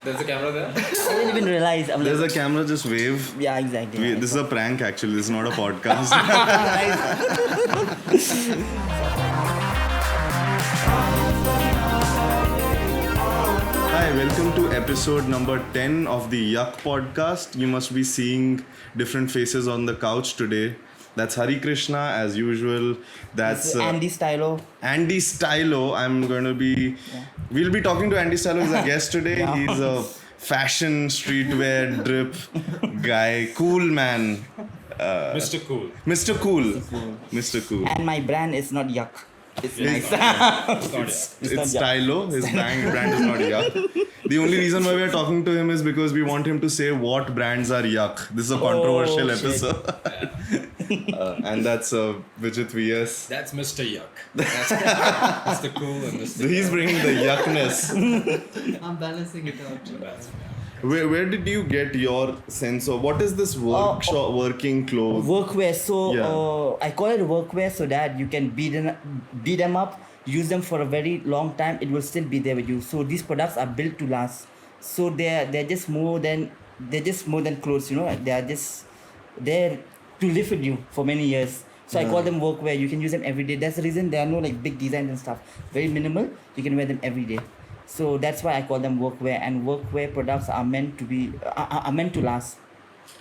There's a camera there? I didn't even realize. There's a camera, just wave. Yeah, exactly. This is a prank actually, this is not a podcast. Hi, welcome to episode number 10 of the Yuck Podcast. You must be seeing different faces on the couch today. That's Hari Krishna as usual. That's Andy Stylo. Andy Stylo. We'll be talking to Andy Stylo as a guest today. Yeah. He's a fashion, streetwear, drip guy. Cool man. Mr. Cool. Mr. Cool. Mr. Cool. And my brand is not Yuck. It's It's- nice. It's Stylo. His brand is not Yuck. The only reason why we are talking to him is because we want him to say what brands are Yuck. This is a controversial shit. episode. And that's Vijeth Vijeth. That's Mr. Yuck. That's Mr. Cool and Mr. He's bringing the yuckness. I'm balancing it out. That's Where did you get your sense of what is this working clothes? Workwear. So Yeah. I call it workwear so that you can beat them up, use them for a very long time. It will still be there with you. So these products are built to last. So they're just more than clothes. You know, they are just there to live with you for many years. So I call them workwear. You can use them every day. That's the reason there are no like big designs and stuff. Very minimal. You can wear them every day. So that's why I call them workwear. And workwear products are meant to be are meant to last.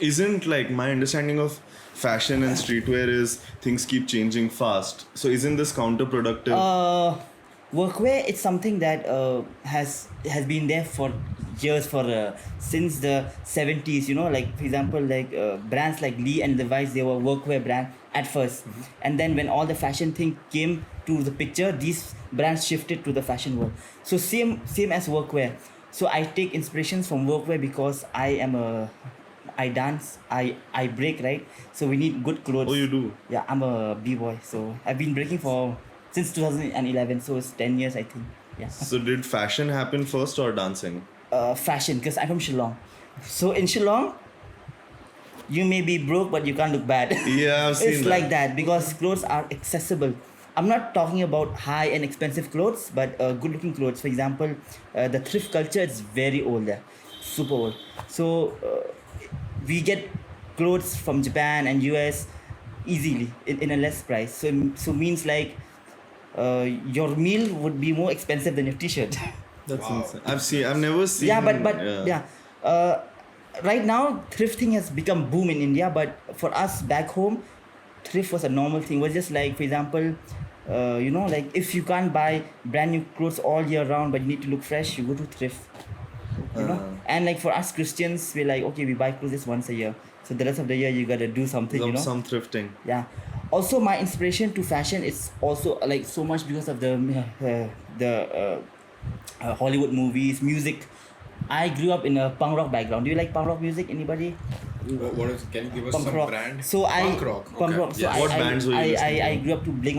Isn't like my understanding of fashion and streetwear is things keep changing fast. So isn't this counterproductive? Workwear, it's something that has been there for years, since the 70s. You know, like for example, like brands like Lee and Levi's, they were workwear brand at first, and then when all the fashion thing came to the picture, these brands shifted to the fashion world. So same as workwear. So I take inspirations from workwear because I dance, I break, right? So we need good clothes. Oh, you do? Yeah, I'm a b-boy, so I've been breaking since 2011, so it's 10 years, I think. Yeah. So did fashion happen first or dancing? Fashion, because I'm from Shillong. So in Shillong, you may be broke, but you can't look bad. Yeah, I've seen It's that. like that because clothes are accessible. I'm not talking about high and expensive clothes, but good-looking clothes. For example, the thrift culture is very old there, super old. So we get clothes from Japan and US easily in a less price. So means like your meal would be more expensive than your t-shirt. That's Wow. insane. I've never seen. Yeah, but right now thrifting has become boom in India, but for us back home, thrift was a normal thing. It was just like, for example, like if you can't buy brand new clothes all year round, but you need to look fresh, you go to thrift. You know, and like for us Christians, we're like, okay, we buy clothes just once a year. So the rest of the year you gotta do something. You know, Some thrifting. yeah. Also, my inspiration to fashion is also like so much because of the Hollywood movies, music. I grew up in a punk rock background. Do you like punk rock music? Anybody? What is? Can you give us Punk some rock. brand? So Punk rock. Punk Okay. rock. So Yes. What bands were you listening to? I grew up to Blink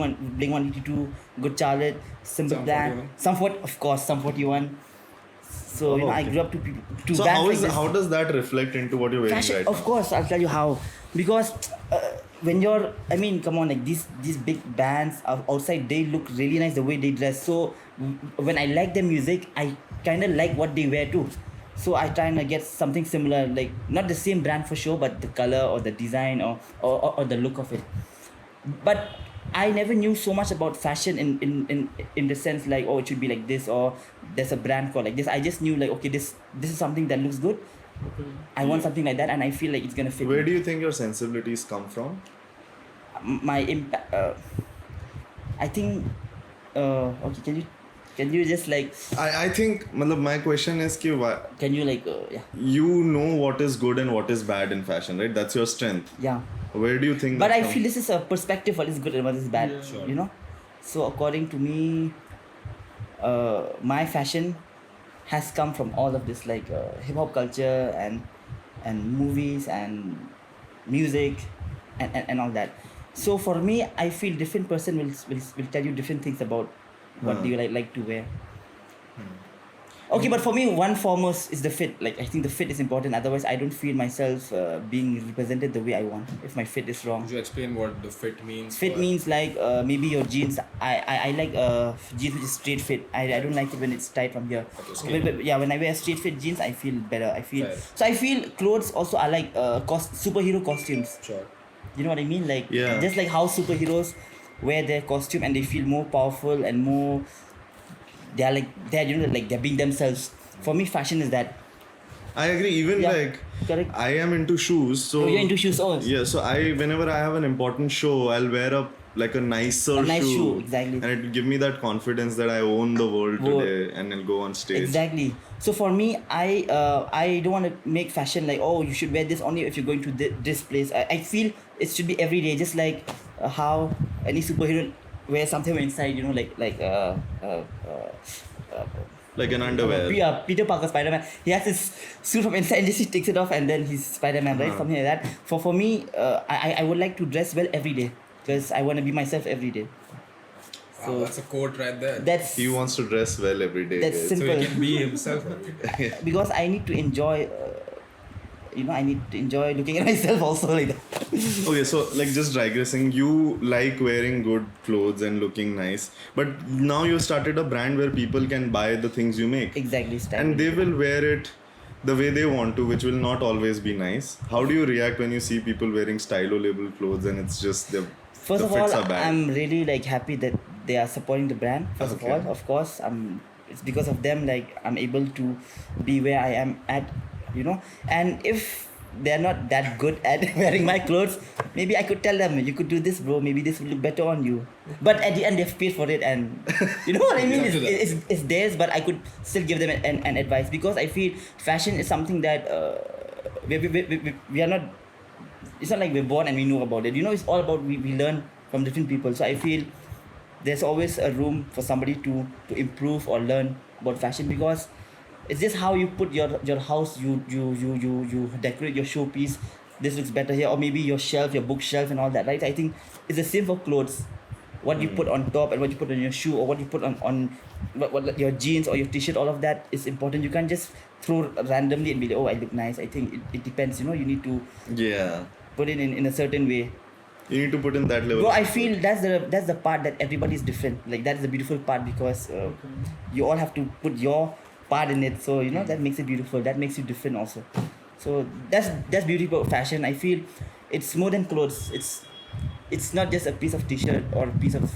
182, Good Charlotte, Simple Sum Plan, 41. Of course, Sum 41. So you know, I okay. grew up to So bands like this. how does that reflect into what you're wearing Fashion, right of now? course, I'll tell you how. Because when you're, I mean, come on, like these big bands outside, they look really nice the way they dress. So when I like their music, I kind of like what they wear too. So I try and get something similar, like not the same brand for sure, but the color or the design or the look of it. But I never knew so much about fashion in the sense like, oh, it should be like this, or there's a brand called like this. I just knew like, okay, this is something that looks good. I want something like that, and I feel like it's gonna fit Where me. do you think your sensibilities come from? My impact. I think. Okay, can you just like I think my question is can you like yeah you know what is good and what is bad in fashion, right? That's your strength. yeah. Where do you think But that I comes? feel this is a perspective what is good and what is bad. Yeah. Sure. You know. So according to me, my fashion has come from all of this, like hip hop culture and movies and music and all that. So for me, I feel different person will tell you different things about what do you like to wear. Okay, but for me, one foremost is the fit. Like, I think the fit is important. Otherwise, I don't feel myself being represented the way I want if my fit is wrong. Could you explain what the fit means? Fit means like maybe your jeans. I like jeans which is straight fit. I don't like it when it's tight from here. Okay, When I wear straight fit jeans, I feel better. Fair. So I feel clothes also are like superhero costumes. Sure. You know what I mean? Like Yeah. just like how superheroes wear their costume and they feel more powerful and more. They're they're being themselves. For me, fashion is that. I agree. Even Yeah, like correct. I am into shoes, so Oh, you're into shoes. Oh, yeah. So whenever I have an important show, I'll wear a nicer A nice shoe, exactly. and it will give me that confidence that I own the world World. today, and I'll go on stage. Exactly. So for me, I don't want to make fashion like, oh, you should wear this only if you're going to this place. I feel it should be every day, just like how any superhero wears something inside, you know, Like an underwear. Peter Parker, Spider-Man. He has his suit from inside and just he takes it off and then he's Spider-Man, right? Something like that. For me, I would like to dress well every day because I want to be myself every day. Wow, that's a quote right there. That's He wants to dress well every day. That's guys. so simple. he can be himself. Maybe. because I need to enjoy. I need to enjoy looking at myself also like that. Okay, so like just digressing, you like wearing good clothes and looking nice, but now you started a brand where people can buy the things you make. Exactly, style. And they will wear it the way they want to, which will not always be nice. How do you react when you see people wearing Stylo Label clothes and it's just First the of all, fits are bad? I'm really like happy that they are supporting the brand. First Okay. of all, of course, it's because of them like I'm able to be where I am at, you know. And if they're not that good at wearing my clothes, maybe I could tell them, you could do this, bro. Maybe this will look better on you. But at the end, they've paid for it, and you know what I mean. It's up to them. It's theirs, but I could still give them an advice because I feel fashion is something that we are not. It's not like we're born and we know about it. You know, it's all about we learn from different people. So I feel there's always a room for somebody to improve or learn about fashion because it's just how you put your house, you decorate your showpiece. This looks better here, or maybe your shelf, your bookshelf, and all that, right? I think it's the same for clothes. What you put on top and what you put on your shoe, or what you put on what your jeans or your t-shirt, all of that is important. You can't just throw randomly and be like, oh, I look nice. I think it depends. You know, you need to Yeah. put it in a certain way. You need to put in that level. Bro, of I effort. feel that's the part that everybody's different. Like that's the beautiful part because you all have to put your part in it. So you know that makes it beautiful. That makes you different also. So that's beauty about fashion. I feel it's more than clothes. It's not just a piece of t-shirt or a piece of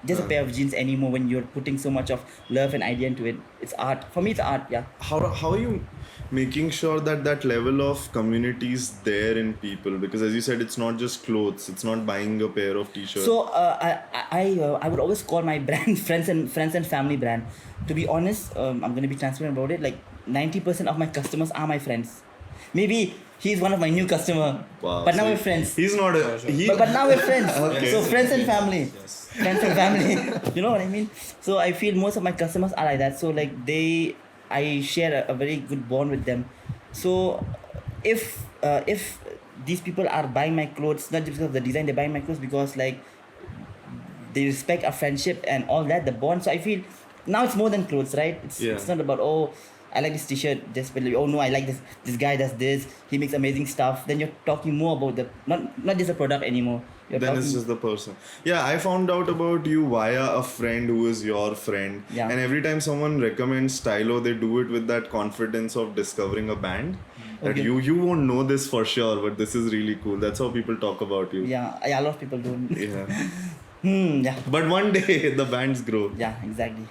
just a pair of jeans anymore. When you're putting so much of love and idea into it, it's art. For me, it's art. Yeah. How are you making sure that level of community is there in people? Because as you said, it's not just clothes. It's not buying a pair of t-shirts. So I would always call my brand friends and family brand. To be honest, I'm gonna be transparent about it. Like 90% of my customers are my friends. Maybe he's one of my new customer, Wow, but now so we're friends. He's not a. He, But now we're friends. Okay. So friends and family. Yes. Friends and family. You know what I mean? So I feel most of my customers are like that. So like I share a very good bond with them. So if these people are buying my clothes, not just because of the design, they're buying my clothes because like they respect our friendship and all that, the bond. So I feel now it's more than clothes, right? It's not about, oh, I like this t-shirt, just oh no, I like this guy does this, he makes amazing stuff. Then you're talking more about the not just the product anymore. You're then talking, it's just the person. Yeah, I found out about you via a friend who is your friend. Yeah. And every time someone recommends Stylo, they do it with that confidence of discovering a band. That Okay. you won't know this for sure, but this is really cool. That's how people talk about you. yeah, a lot of people don't. Yeah. Yeah. But one day the bands grow. Yeah, exactly.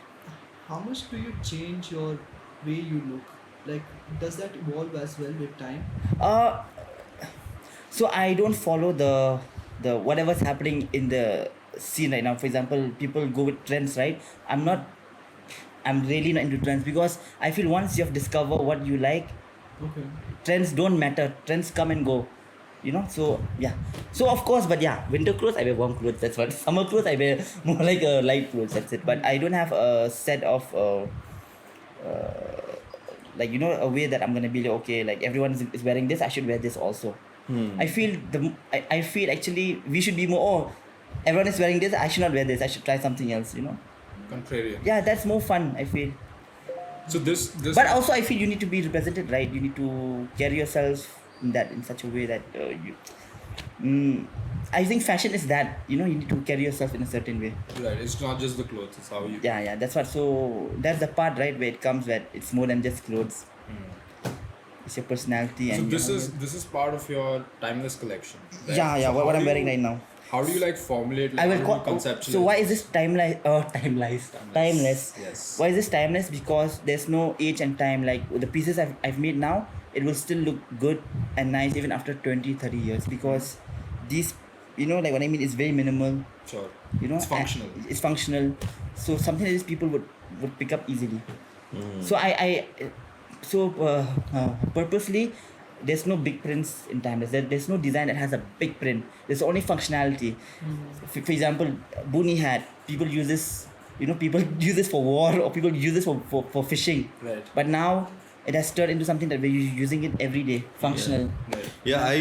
How much do you change your way you look? Like, does that evolve as well with time? So I don't follow the whatever's happening in the scene right now. For example, people go with trends, right? I'm really not into trends because I feel once you have discovered what you like, Okay. trends don't matter. Trends come and go. You know, so yeah. So of course, but yeah, winter clothes I wear warm clothes. That's what. Summer clothes I wear more like light clothes. That's it. But I don't have a set of like a way that I'm gonna be like, okay, like everyone is wearing this, I should wear this also. I feel I feel actually we should be more. Oh, everyone is wearing this, I should not wear this. I should try something else. Contrarian. Yeah, that's more fun. I feel. So this But also, I feel you need to be represented, right? You need to carry yourself in such a way that I think fashion is that, you need to carry yourself in a certain way. right. It's not just the clothes. It's how you. Yeah, that's what. So that's the part, right, where it comes that it's more than just clothes. It's your personality. So And this is part of your timeless collection. Right? yeah. So What how I'm do wearing you- right now. How do you like formulate? Like, I will how call. do you conceptualize? So why is this timeless? Timeless. Yes. Why is this timeless? Because there's no age and time. Like the pieces I've made now, it will still look good and nice even after 20-30 years, because these, like what I mean, is very minimal. Sure. It's functional. It's functional. So something that these people would pick up easily. So purposely, there's no big prints in timeless. There's no design that has a big print. There's only functionality. For example, Boonie hat. People use this. People use this for war, or people use this for fishing. Right. But now it has turned into something that we're using it every day. Functional. Right. Yeah, I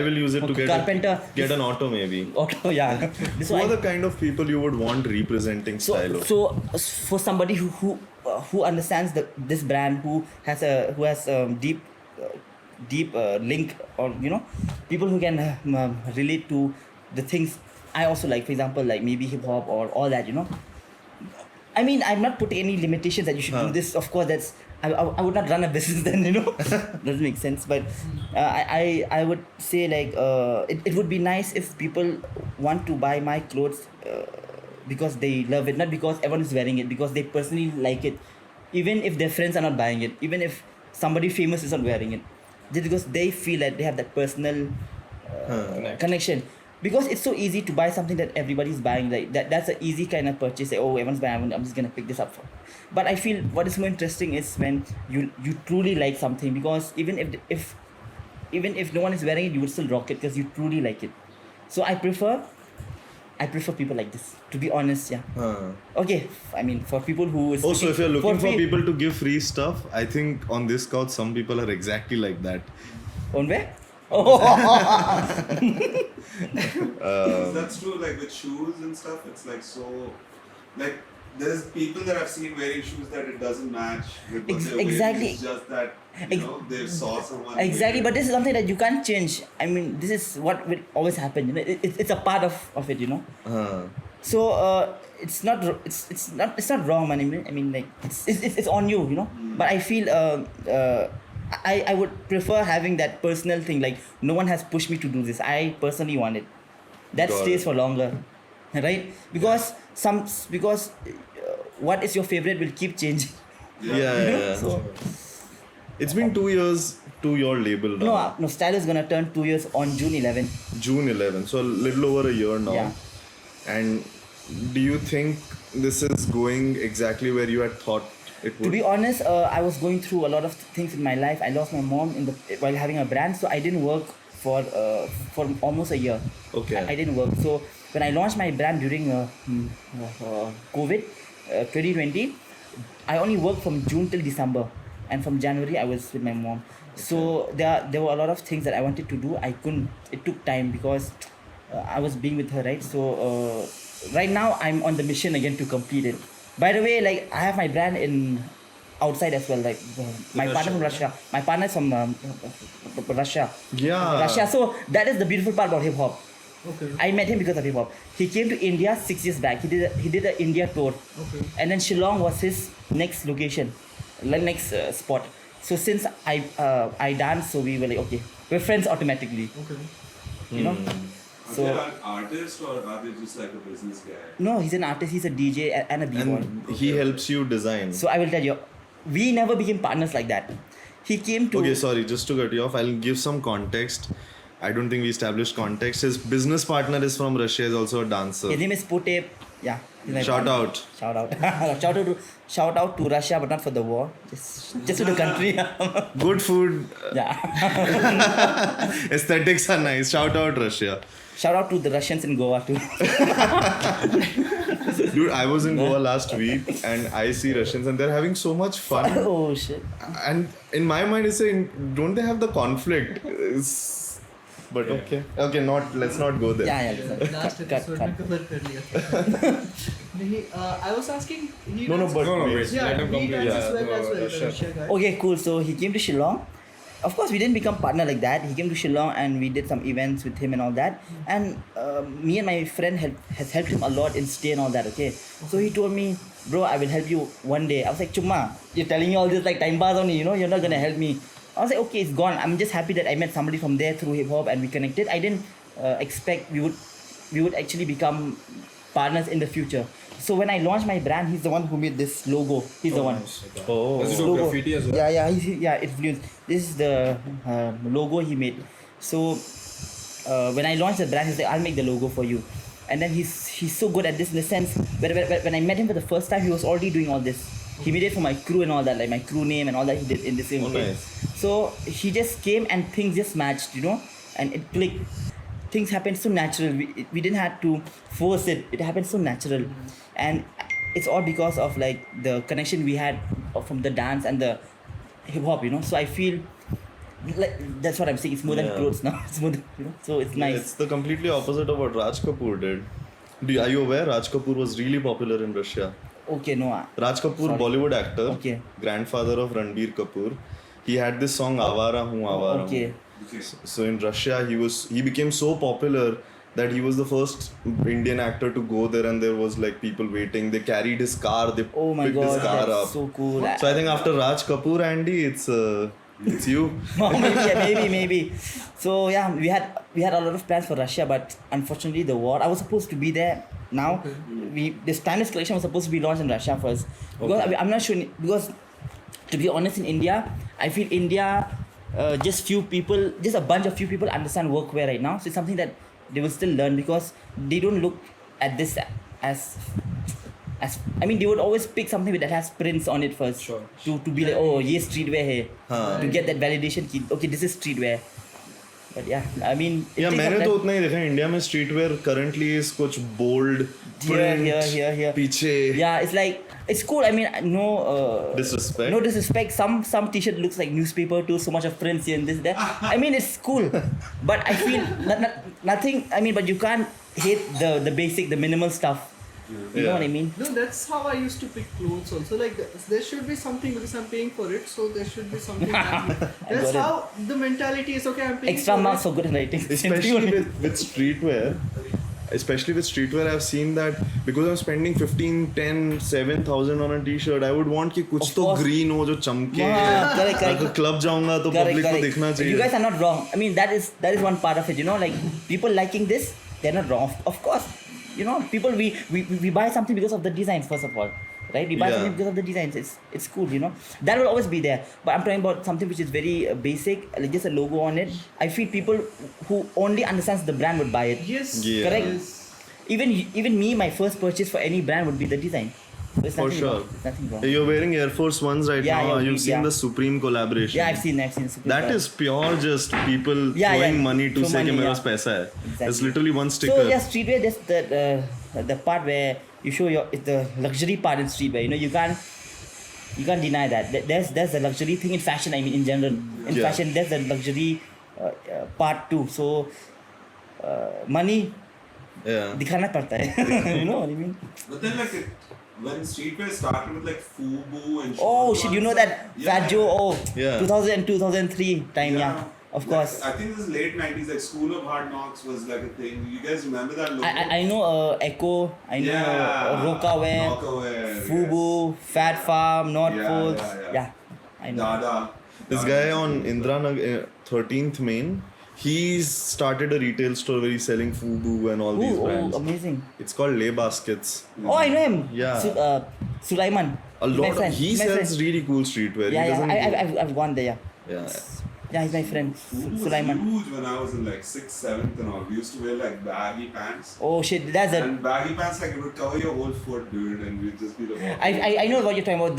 will use it to get an auto maybe. Auto, yeah. This Who one. are the kind of people you would want representing Stylo? So for somebody who understands this brand, who has deep link, or people who can relate to the things I also like. For example, like maybe hip hop or all that. I mean, I'm not putting any limitations that you should do this. Of course, that's I would not run a business then. Doesn't make sense. But I would say like it would be nice if people want to buy my clothes because they love it, not because everyone is wearing it, because they personally like it, even if their friends are not buying it, even if somebody famous is not wearing it, just because they feel that they have that personal connection. Because it's so easy to buy something that everybody's buying. Like that's an easy kind of purchase. Like, oh, everyone's buying, I'm just gonna pick this up for. But I feel what is more interesting is when you truly like something, because even if no one is wearing it, you would still rock it because you truly like it. So I prefer people like this, to be honest. Yeah. Okay. I mean, for people who is Also, if you're looking for free- people to give free stuff, I think on this couch some people are exactly like that. on where? That's true. Like with shoes and stuff, it's like so. Like there's people that I've seen wearing shoes that it doesn't match with what they're Exactly. wearing. It's just that they saw someone. Exactly, wear but it. this is something that you can't change. I mean, this is what will always happen. It's a part of it. So it's not wrong, man. I mean, like it's on you. But I feel I would prefer having that personal thing. Like no one has pushed me to do this. I personally want it. That Got stays it. for longer, right? Because what is your favorite will keep changing. Yeah. So It's been 2 years to your label now. no, Stylo is gonna turn 2 years on June 11. June 11, so a little over a year now. Yeah. And do you think this is going exactly where you had thought it would? To be honest, I was going through a lot of things in my life. I lost my mom while having a brand, so I didn't work for almost a year. Okay. I didn't work. So when I launched my brand during COVID 2020, I only worked from June till December, and from January I was with my mom. So there were a lot of things that I wanted to do. I couldn't. It took time because I was being with her, right? So right now I'm on the mission again to complete it. By the way, like I have my brand in outside as well. Like my partner from Russia. My partner is from Russia. Yeah. Russia. So that is the beautiful part about hip hop. Okay. I met him because of hip hop. He came to India 6 years back. He did an India tour. Okay. And then Shillong was his next location, next spot. So since I dance, so we were like, okay, we're friends automatically. Okay. You know. Are So they an artist or are they just like a business guy? no, he's an artist. He's a DJ and a b-boy. And he helps you design. So I will tell you, we never became partners like that. He came to. Okay, sorry, just to cut you off, I'll give some context. I don't think we established context. His business partner is from Russia, is also a dancer. His name is Pote. Yeah. he's my Shout partner. out. Shout out. Shout out to Russia, but not for the war. Just to the country. Good food. Yeah. Aesthetics are nice. Shout out Russia. Shout out to the Russians in Goa too. Dude, I was in Goa last week and I see Russians and they're having so much fun. Oh shit. And in my mind, it's saying, don't they have the conflict? But okay. Okay, let's not go there. Yeah. Last Cut. episode में cover कर लिया था. I was asking. He No, does- but wait. Yeah, Let him he complete. dances well as well. the The chef. Russia guy. Okay, cool. So he came to Shillong. Of course, we didn't become partner like that. He came to Shillong and we did some events with him and all that. And me and my friend has helped him a lot in stay and all that. Okay, so he told me, bro, I will help you one day. I was like, Chumma, you're telling me all this like time pass only. You're not gonna help me. I was like, okay, it's gone. I'm just happy that I met somebody from there through hip hop and we connected. I didn't expect we would actually become partners in the future. So when I launched my brand, he's the one who made this logo. He's the one. Nice. Okay. Oh. Does he do graffiti as well? Yeah, influence. This is the logo he made. So when I launched the brand, he's like, I'll make the logo for you. And then he's so good at this in the sense, when I met him for the first time, he was already doing all this. He made it for my crew and all that, like my crew name and all that he did in the same way. Nice. So he just came and things just matched, and it clicked. Things happened so natural. We didn't have to force it. It happened so natural. And it's all because of like the connection we had from the dance and the hip hop, So I feel like that's what I'm saying. It's more than Yeah. clothes now. It's more than, So it's nice. It's the completely opposite of what Raj Kapoor did. Are you aware Raj Kapoor was really popular in Russia? Okay, no. Raj Kapoor, Sorry. Bollywood actor, Okay. grandfather of Ranbir Kapoor. He had this song Avara Hoon Avara Okay. Hoon. So in Russia, he became so popular that he was the first Indian actor to go there, and there was like people waiting. They carried his car. They Oh my picked god, his car that's up. so cool. So I think after Raj Kapoor, Andy, it's you. maybe. So yeah, we had a lot of plans for Russia, but unfortunately the war. I was supposed to be there now. This timeless collection was supposed to be launched in Russia first. Because I'm not sure, because to be honest, in India, I feel India, just a bunch of few people understand workwear right now. So it's something that they will still learn, because they don't look at this as they would always pick something that has prints on it first. Sure. To be like, oh, ye streetwear hai. हाँ. To get that validation ki, okay, this is streetwear. But yeah, it Yeah, takes मैंने up तो time. उतना ही देखा. India में streetwear currently is कुछ bold print, Here. पीछे. Yeah, it's like, it's cool. I mean, no Disrespect. No disrespect. Some t-shirt looks like newspaper too. So much of prints here and this there. I mean, it's cool, but I feel nothing. I mean, but you can't hate the basic, the minimal stuff. You know what I mean? No, that's how I used to pick clothes also. Like there should be something because I'm paying for it, so there should be something. That's got it. how the mentality is. Okay, I'm paying Extra for marks it. for good handwriting. Especially with streetwear. Especially with streetwear, I've seen that because I'm spending 15, 10, 7,000 on a t-shirt, I would want कि कुछ Of तो course. green हो जो चमके. Yeah, correct. अगर club जाऊंगा तो public को दिखना चाहिए. You guys are not wrong. I mean, that is one part of it. Like people liking this, they're not wrong. Of course, people we buy something because of the designs first of all, right? We buy Yeah. something because of the designs. It's cool. That will always be there. But I'm talking about something which is very basic, like just a logo on it. I feel people who only understands the brand would buy it. Yes. Yeah. Correct. Yes. Even me, my first purchase for any brand would be the design. So it's For nothing sure. wrong. It's nothing wrong. You're wearing Air Force Ones right Yeah, now. yeah, You've seen yeah. the Supreme collaboration. Yeah, I've seen. Supreme That Club. is pure just people Yeah, throwing yeah. money to Throw say कि money, मेरे yeah. पास पैसा है. Exactly. It's literally one sticker. So yeah, streetwear. That's the part where you show it's the luxury part in streetwear. You can't deny that. There's the luxury thing in fashion. I mean, in general, in Yeah. fashion, there's the luxury part too. So money Yeah. दिखाना पड़ता है. You know what I mean? But then when streetwear started with like FUBU and Oh short shit! You know ones, that Fat Joe? Oh, Yeah. 2000 2003 time. Yeah, of course. I think this is late 90s. Like School of Hard Knocks was like a thing. You guys remember that logo? I know Echo. I know Rockaware, Rockaware, Fubu, Fat Farm, North Yeah, Foods. yeah. Yeah, I know. Dada. This guy on Indranagar 13th Main, he's started a retail store where he's selling FUBU and all these brands. Amazing. It's called Lay Baskets. Oh, I know him. Yeah. Sulaiman. A He's my lot of, friend. he He's my sells friend. really cool streetwear. Yeah, he doesn't I've gone there. yeah. Yeah, he's my friend. FUBU was Sulaiman. huge when I was in like 6th, 7th and all. We used to wear like baggy pants. Oh shit, that's it. And baggy pants like it would cover your whole foot, dude, and we'd just be like, I know what you're talking about.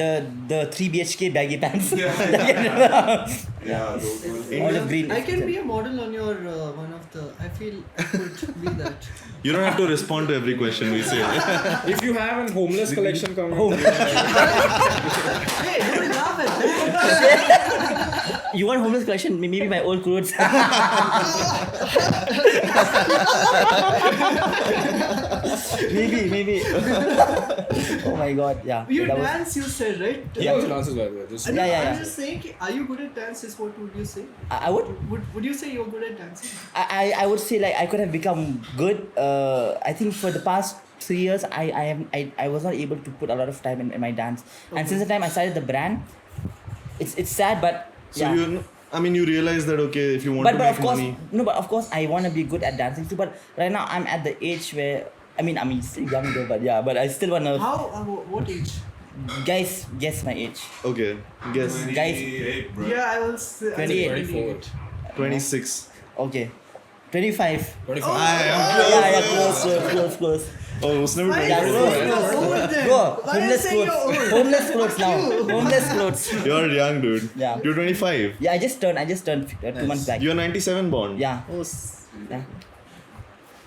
The 3 BHK baggy pants. yeah, those ones. Olive green. I can be a model on your one of the. I feel I could be that. You don't have to respond to every question we say. If you have a homeless collection coming, Hey, don't laugh at that. You want homeless collection? Maybe my old clothes. maybe. Oh my god, yeah. You that was- dance, you said, right? He also dances, by the way. Just Yeah. I'm just saying, are you good at dance? Is what would you say? I would Would you say you're good at dancing? I would say like I could have become good. I think for the past 3 years I was not able to put a lot of time in my dance. And since the time I started the brand, it's sad, but So yeah. you realize that okay, if you want but to but make of course money, but of course I want to be good at dancing too. But right now I'm at the age where I'm still young though, but yeah, but I still wanna. What age? Guys, guess my age. okay, guess 28, bro. Yeah, I will say 28. 24. 26. Okay, 25. 25. Yeah, close. Oh, उसने भी Why 25. Yeah, is close, it close. over there? Go, Why are you saying you're old? homeless clothes now. Homeless clothes. You're young, dude. Yeah. You're 25. Yeah, I just turned 2 months back. You're 97 born. Yeah. Yeah.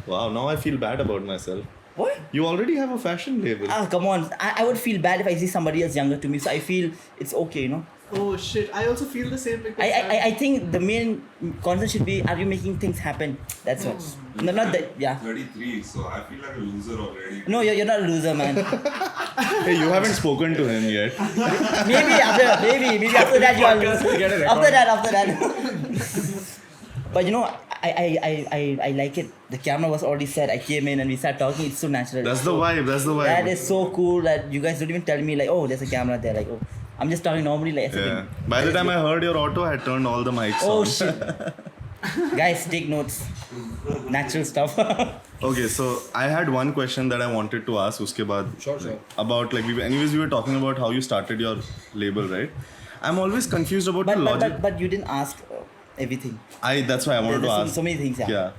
Wow, now I feel bad about myself. What? You already have a fashion label. Come on. I would feel bad if I see somebody else younger to me. So I feel it's okay, you know. Oh shit! I also feel the same because I think the main concern should be, are you making things happen? That's what. No, not that. Yeah. 33, so I feel like a loser already. No, you're not a loser, man. Hey, you haven't spoken to him yet. maybe after that you are Podcast will get a record. after that. But you know, I like it. The camera was already set. I came in and we started talking. It's so natural. That's the vibe. That is so cool that you guys don't even tell me like, oh, there's a camera there. Like, oh, I'm just talking normally like. Yeah. By the time I heard your auto, I had turned all the mics Oh on. shit. Guys, take notes. Natural stuff. Okay, so I had one question that I wanted to ask. Uske baad Sure. about like we were talking about how you started your label, right? I'm always confused about the logic. but you didn't ask everything. That's why I wanted to There's ask. so many things. Yeah.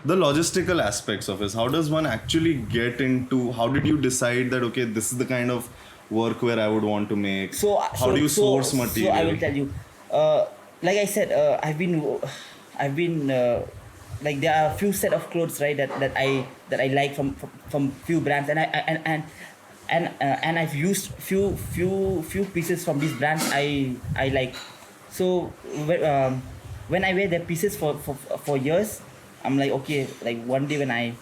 The logistical aspects of it. How does one actually get into? How did you decide that okay, this is the kind of workwear I would want to make? How do you source material? So I will tell you. Like I said, I've been like there are a few set of clothes, right, that I like from few brands, and I've used few pieces from these brands I like. So when I wear their pieces for years, I'm like, okay, like one day when I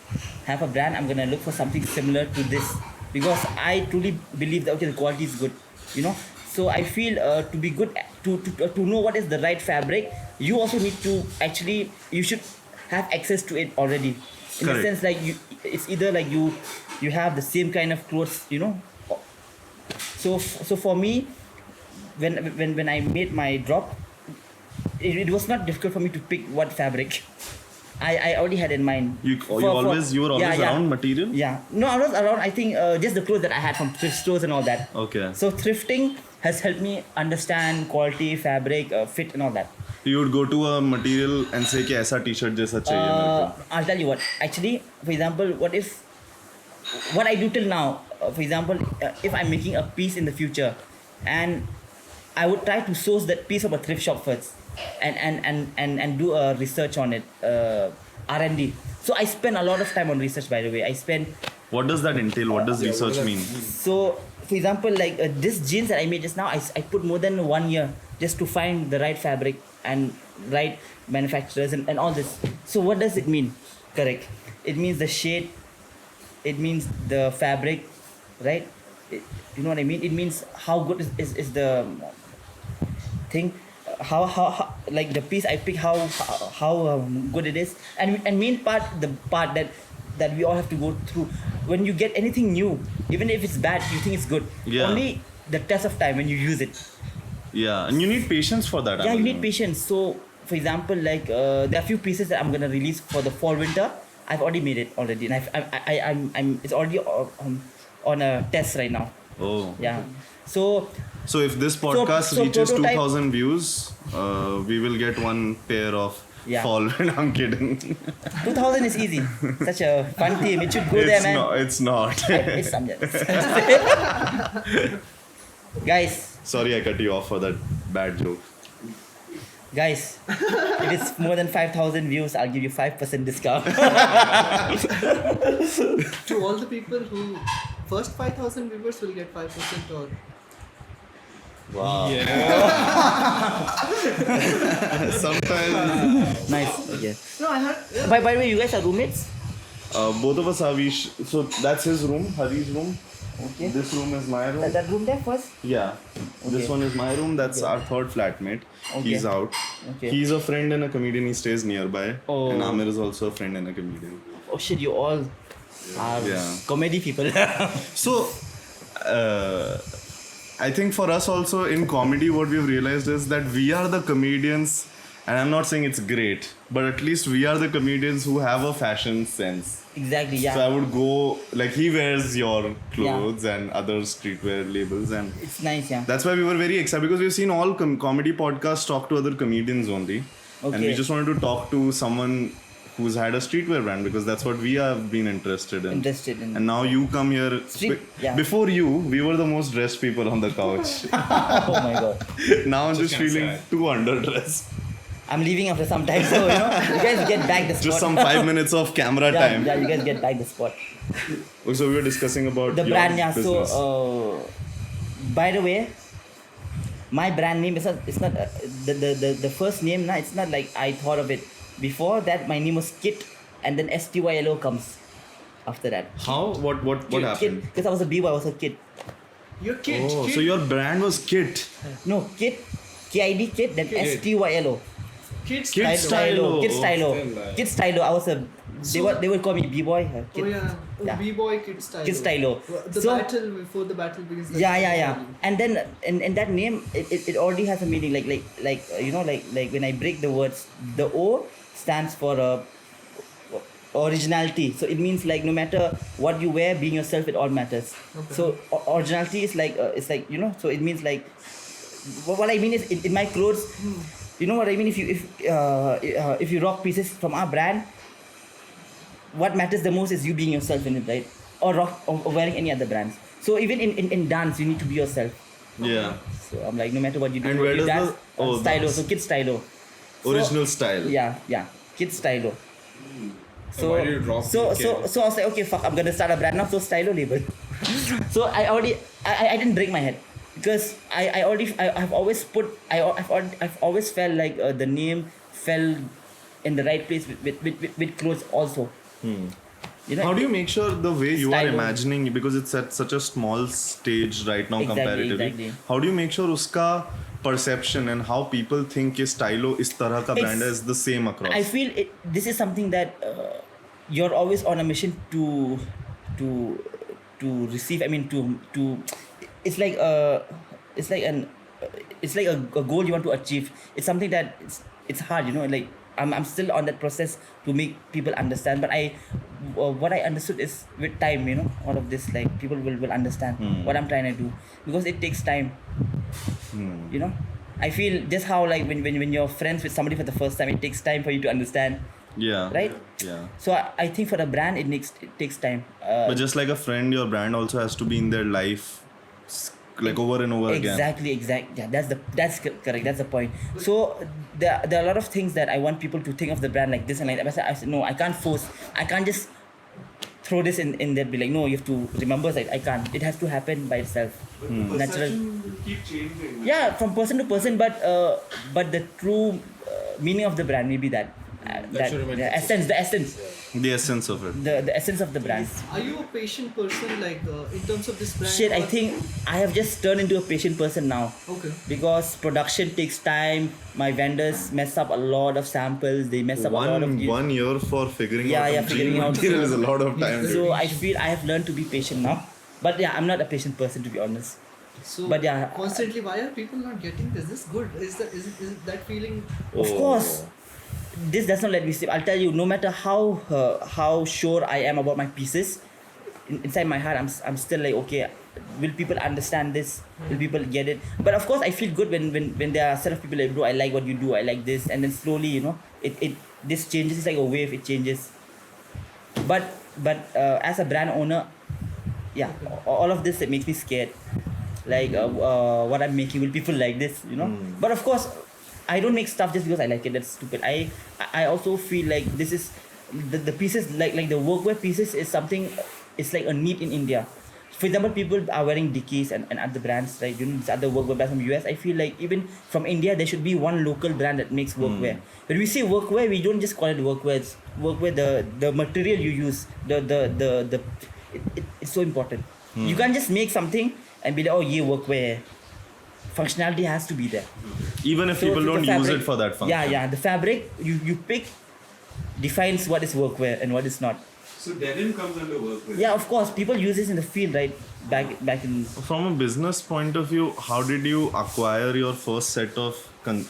have a brand, I'm gonna look for something similar to this, because I truly believe that okay, the quality is good, you know. So I feel to be good to know what is the right fabric, you also need to you should have access to it already. In Correct. the sense like it's either like you have the same kind of clothes, you know. So for me, when I made my drop, it was not difficult for me to pick what fabric. I already had in mind. You were always around material? Yeah. No, I was around. I think just the clothes that I had from thrift stores and all that. Okay. So thrifting has helped me understand quality, fabric, fit, and all that. You would go to a material and say कि ऐसा t-shirt जैसा चाहिए मेरे को. I'll tell you what. Actually, for example, what I do till now, for example, if I'm making a piece in the future, and I would try to source that piece from a thrift shop first, and do a research on it, R&D. So I spend a lot of time on research. By the way, What does that entail? What does research mean? So, for example, like this jeans that I made just now, I put more than 1 year just to find the right fabric and right manufacturers and all this. So what does it mean? Correct. It means the shade. It means the fabric, right? You know what I mean? It means how good is the thing. How like the piece I pick, how good it is, and main part, the part that we all have to go through. When you get anything new, even if it's bad, you think it's good. Yeah. Only the test of time when you use it. Yeah, and you need patience for that. Yeah, you need patience. So, for example, like there are a few pieces that I'm gonna release for the fall winter. I've already made it already, and I'm it's already on a test right now. Oh. Yeah. So if this podcast so reaches prototype- 2,000 views, we will get one pair of Yeah. fall. I'm kidding. 2000 is easy. Such a fun team. It should go there, man. It's not. It's Guys, Sorry, I cut you off for that bad joke. if it's more than 5,000 views, I'll give you 5% discount. to all the people who first 5,000 viewers will get 5% or Wow. Sometimes. Nice. Okay. No, I had. Yeah. By the way, you guys are roommates? Both of us are. So that's his room, Hari's room. Okay. This room is my room. That room there first? Yeah. This Okay. one is my room. That's our third flatmate. Okay. He's out. Okay. He's a friend and a comedian. He stays nearby. Oh. And Amir is also a friend and a comedian. Oh shit, you all are Yeah. comedy people. So, I think for us also in comedy, what we've realized is that we are the comedians, and I'm not saying it's great, but at least we are the comedians who have a fashion sense. Exactly, So I yeah. would go, like he wears your clothes and other streetwear labels, and It's nice, yeah. that's why we were very excited because we've seen all comedy podcasts talk to other comedians only. And we Okay. just wanted to talk to someone who's had a streetwear brand because that's what we have been interested in. Interested in. And now you come here. Yeah. Before you, we were the most dressed people on the couch. Oh my god. Now I'm just kinda feeling sad. too underdressed. I'm leaving after some time, so you guys get back the spot. Just some 5 minutes of camera yeah, time. yeah, you guys get back the spot. So we were discussing about The your brand, yeah. business. So, by the way, my brand name is not. It's not the first name. Nah, it's not like I thought of it. Before that, my name was Kit, and then STYL-O comes after that. How? What happened? Because I was a b-boy, I was a kid. Your kid. Oh, kid. so your brand was Kit. No, Kit, KID, Kid, then Kid. STYL-O. Kids. Kid Stylo. Kid Oh, Stylo. still like- Kid Stylo. I was a. They would call me b-boy. Kid. Oh yeah. Yeah. B-boy kid style. Kid Stylo. The So- battle before the battle begins. Yeah. And then in that name, it already has a meaning. Like when I break the words, the O stands for originality. So it means like no matter what you wear, being yourself, it all matters. Okay. So originality is like it's like So it means like what I mean is in my clothes. You know what I mean? If you rock pieces from our brand, what matters the most is you being yourself in it, right? Or wearing any other brands. So even in dance, you need to be yourself. Yeah. So I'm like, no matter what you do, And where you does dance, the- oh, Stylo, that's- so Kid Stylo. So- Original style. Yeah, Kid Stylo. So why did you drop so Kid? I was like, okay, fuck, I'm gonna start a brand now, so STYL-O Label. So I didn't break my head because I've always felt like the name fell in the right place with clothes also. How do you make sure the way you are Stylo. imagining, because it's at such a small stage right now comparatively, Exactly. how do you make sure uska perception and how people think is Stylo is tarah ka brand It's- is the same across? I feel this is something that you're always on a mission to receive. I mean to it's like a goal you want to achieve. It's something that it's hard, like I'm still on that process to make people understand, but what I understood is with time, all of this, like people will understand what I'm trying to do because it takes time. I feel just how like when you're friends with somebody for the first time, it takes time for you to understand, Yeah. right? Yeah. So I think for the brand it takes time. But just like a friend, your brand also has to be in their life, like over and over again. Exactly. Yeah, that's correct. That's the point. So there are a lot of things that I want people to think of the brand like this and like that. I said no, I can't force. I can't just throw this in there. Be like, no, you have to remember. Like I can't. It has to happen by itself. But the Natural. perception will keep changing. Yeah, from person to person, but the true meaning of the brand may be that should remain the essence The essence of it. the essence of the brand. Are you a patient person, like in terms of this brand? Shit, I or- think I have just turned into a patient person now. Okay. Because production takes time. My vendors mess up a lot of samples. They mess up a lot of. One year for figuring Yeah, out yeah, a figuring dream out. material is a lot of time. So I feel I have learned to be patient now. But yeah, I'm not a patient person, to be honest. So But yeah. constantly, why are people not getting this? This good? Is that feeling? Of course. This does not let me sleep. I'll tell you, no matter how sure I am about my pieces, inside my heart, I'm still like, okay, will people understand this? Will people get it? But of course, I feel good when there are a set of people like, bro, I like what you do, I like this, and then slowly, this changes. It's like a wave. It changes. But as a brand owner, yeah, all of this, it makes me scared. Like what I'm making, will people like this? But of course, I don't make stuff just because I like it. That's stupid. I also feel like this is the pieces like the workwear pieces is something. It's like a need in India. for example, people are wearing Dickies and other brands, right? You know, these other workwear brands from US. I feel like even from India, there should be one local brand that makes workwear. When we say workwear, we don't just call it workwear. It's workwear, the material you use, it's so important. You can't just make something and be like, oh, yeah, workwear. Functionality has to be there. Even if So people the don't use fabric- it for that function. Yeah. The fabric you pick defines what is workwear and what is not. So denim comes under workwear. Yeah, of course, people use this in the field, right? Back in. From a business point of view, how did you acquire your first set of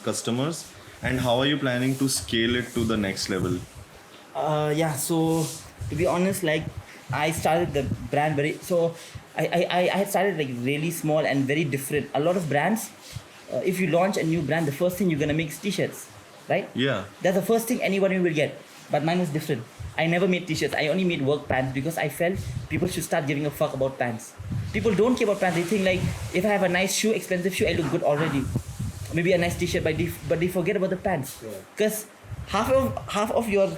customers, and how are you planning to scale it to the next level? So to be honest, like I started the brand I had started like really small and very different. A lot of brands, if you launch a new brand, the first thing you're gonna make is t-shirts, right? Yeah. That's the first thing anybody will get. But mine was different. I never made t-shirts. I only made work pants because I felt people should start giving a fuck about pants. People don't care about pants. They think like, if I have a nice shoe, expensive shoe, I look good already. Maybe a nice t-shirt, but they forget about the pants. Because half of your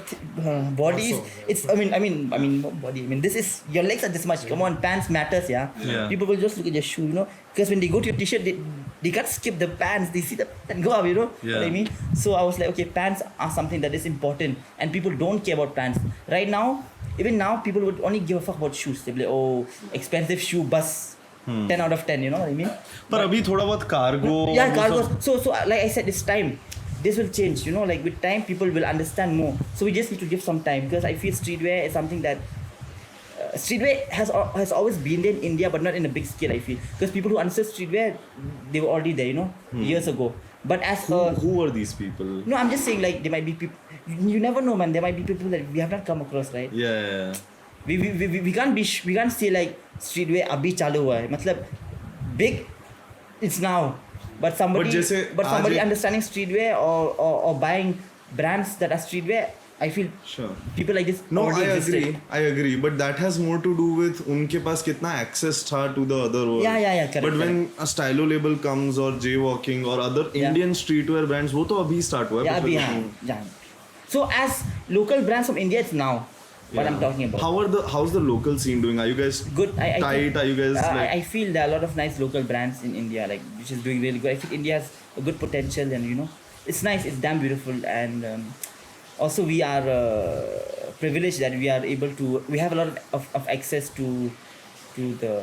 body is, Also, it's I mean not body. I mean, this is, your legs are this much. Come on, pants matters, yeah. People will just look at your shoe, you know. Because when they go to your t-shirt, they can't skip the pants. They see the pants and go up, you know what I mean. So I was like, okay, pants are something that is important, and people don't care about pants right now. Even now, people would only give a fuck about shoes. They'll be like, oh, expensive shoe, bus. 10 out of 10, you know what I mean? But abhi thoda bahut cargo. Yeah, cargo. So like I said, it's time. This will change, you know, like with time, people will understand more. So we just need to give some time, because I feel streetwear is something that streetwear has always been there in India, but not in a big scale, I feel. Because people who understood streetwear, they were already there, you know, years ago. But as Who are these people? no, I'm just saying, like, there might be people, you never know, man. There might be people that we have not come across, right? Yeah. We can't say like streetwear abhi chalu hua hai. Matlab, big, it's now. But somebody understanding streetwear or buying brands that are streetwear, I feel Sure. people like this No, already I existed. agree. But that has more to do with unke paas kitna access tha to the other world. Yeah, correct. But when a Stylo label comes, or jaywalking, or other Indian streetwear brands, wo to abhi start hua hai. Yeah. So as local brands from India, it's now what I'm talking about. How's the local scene doing? Are you guys Good. I tight? think, Are you guys like? I feel there are a lot of nice local brands in India, like, which is doing really good. I think India has a good potential, and you know, it's nice. It's damn beautiful, and also we are privileged that we are able to. We have a lot of access to the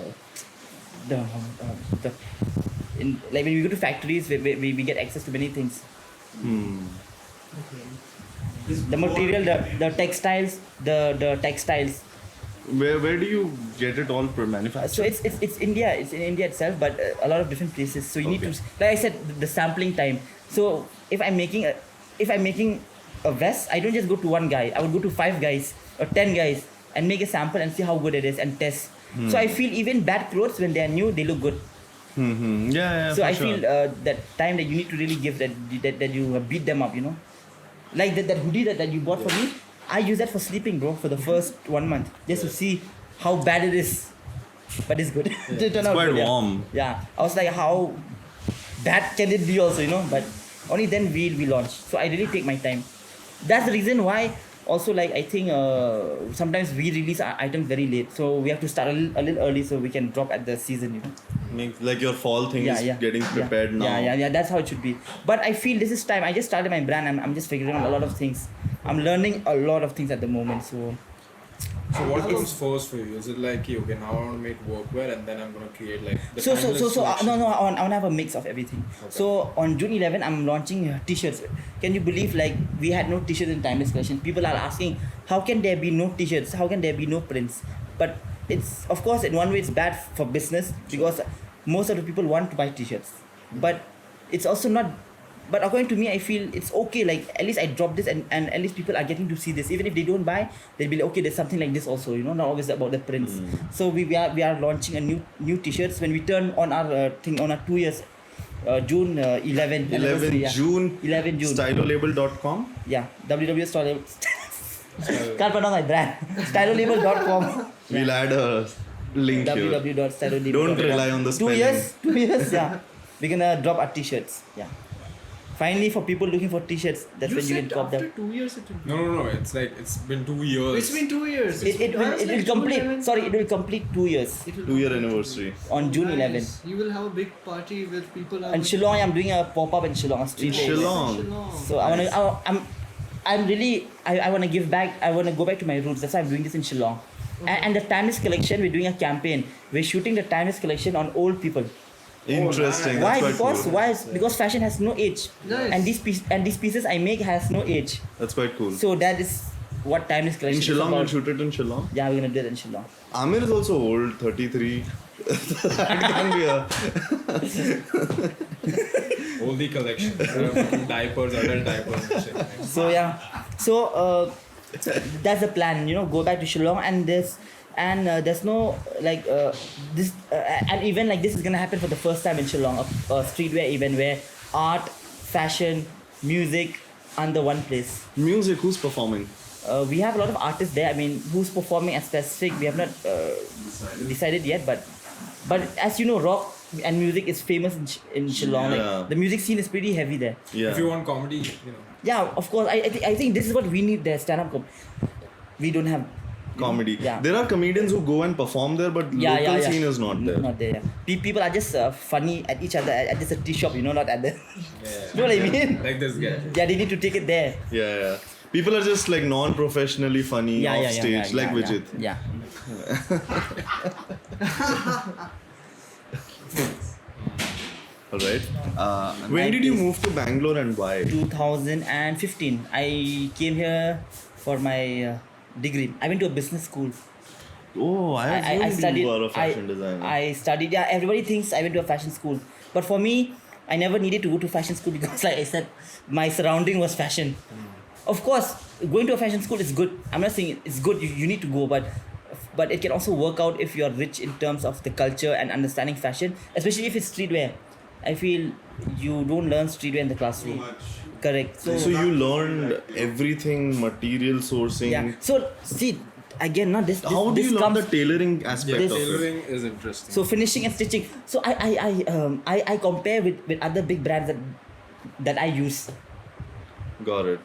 like when we go to factories, we get access to many things. The material, the textiles, the textiles. Where do you get it all manufactured? So it's India. It's in India itself, but a lot of different places. So you need to, like I said, the sampling time. So if I'm making a vest, I don't just go to one guy. I would go to 5 guys or 10 guys and make a sample and see how good it is and test. So I feel even bad clothes, when they are new, they look good. Yeah. So for I sure. feel that time that you need to really give that you beat them up, you know. Like that hoodie that you bought for me, I use that for sleeping, bro, for the first 1 month, just to see how bad it is. But it's good. It turned out quite good, warm. Yeah. I was like, how bad can it be also, you know? But only then we launch. So I really take my time. That's the reason why also, like, I think sometimes we release our items very late. So we have to start a little early so we can drop at the season, you know? Like your fall thing is getting prepared now. Yeah, that's how it should be. But I feel this is time. I just started my brand. I'm just figuring out a lot of things. I'm learning a lot of things at the moment. So what comes first for you? Is it like, okay, now I want to make workwear and then I'm going to create like the So timeless collection? no, I want to have a mix of everything. Okay. So on June 11, I'm launching t-shirts. Can you believe, like, we had no t-shirts in Timeless Collection? People are asking, how can there be no t-shirts? How can there be no prints? But it's, of course, in one way it's bad for business, because most of the people want to buy t-shirts. But it's also not. But according to me, I feel it's okay. Like, at least I dropped this, and at least people are getting to see this. Even if they don't buy, they'll be like, okay, there's something like this also. You know, not always about the prints. So we are launching a new t-shirts when we turn on our thing on our 2 years. June 11. 11 June. STYL-O-Label.com. Yeah, www.stylo. Can't pronounce my brand. STYL-O-Label.com. We'll add a link here. www.stylo-label.com. Don't rely on the spelling. 2 years. Yeah, we're gonna drop our t-shirts. Yeah. Finally, for people looking for t-shirts, that's You when you said can cop after them. 2 years it will No. It's like it's been 2 years. It's been 2 years. It will complete. Sorry, it will complete 2 years It will 2-year complete anniversary. on June Nice. 11th. You will have a big party with people. And Shillong, I'm doing a pop-up in Shillong, a street day. Shillong. So I'm really I want to give back. I want to go back to my roots. That's why I'm doing this in Shillong. And the timeless collection, we're doing a campaign. We're shooting the timeless collection on old people. Interesting. Why? That's quite Because cool. because fashion has no age. Nice. And these pieces I make has no age. That's quite cool. So that is what timeless In collection is Shillong, we'll about. shoot it in Shillong. Yeah, we're gonna do it in Shillong. Amir is also old, 33. That can be a... Oldie collection. Diapers, adult diapers. and shit. So yeah, so that's the plan. Go back to Shillong, and there's no like this an event like this is gonna happen for the first time in Shillong. A streetwear event where art, fashion, music under one place. Music, who's performing? We have a lot of artists there. I mean, who's performing as specific? We have not decided yet, but as you know, rock and music is famous in Shillong. Yeah. Like, the music scene is pretty heavy there. Yeah. If you want comedy, Yeah, of course. I think this is what we need there. Stand-up we don't have Comedy. Yeah. There are comedians who go and perform there, but local scene is not there. Not there. Yeah. People are just funny at each other at just a tea shop. Not at the. yeah. You know what I mean? Like this guy. Yeah, they need to take it there. Yeah. People are just like non-professionally funny off stage, like Vijeth. Yeah. Alright. When did you move to Bangalore and why? 2015. I came here for my degree. I went to a business school. Oh, I studied. you were a fashion designer. I studied. Yeah, everybody thinks I went to a fashion school, but for me, I never needed to go to fashion school because, like I said, my surrounding was fashion. Of course, going to a fashion school is good. I'm not saying it's good. You need to go, but it can also work out if you're rich in terms of the culture and understanding fashion, especially if it's streetwear. I feel you don't learn streetwear in the Too classroom. much. Correct. So you learned everything, material sourcing. Yeah. So see, again, not this. How do this you learn comes, the tailoring aspect This- of it? Tailoring is interesting. So finishing and stitching. So I compare with other big brands that I use. Got it.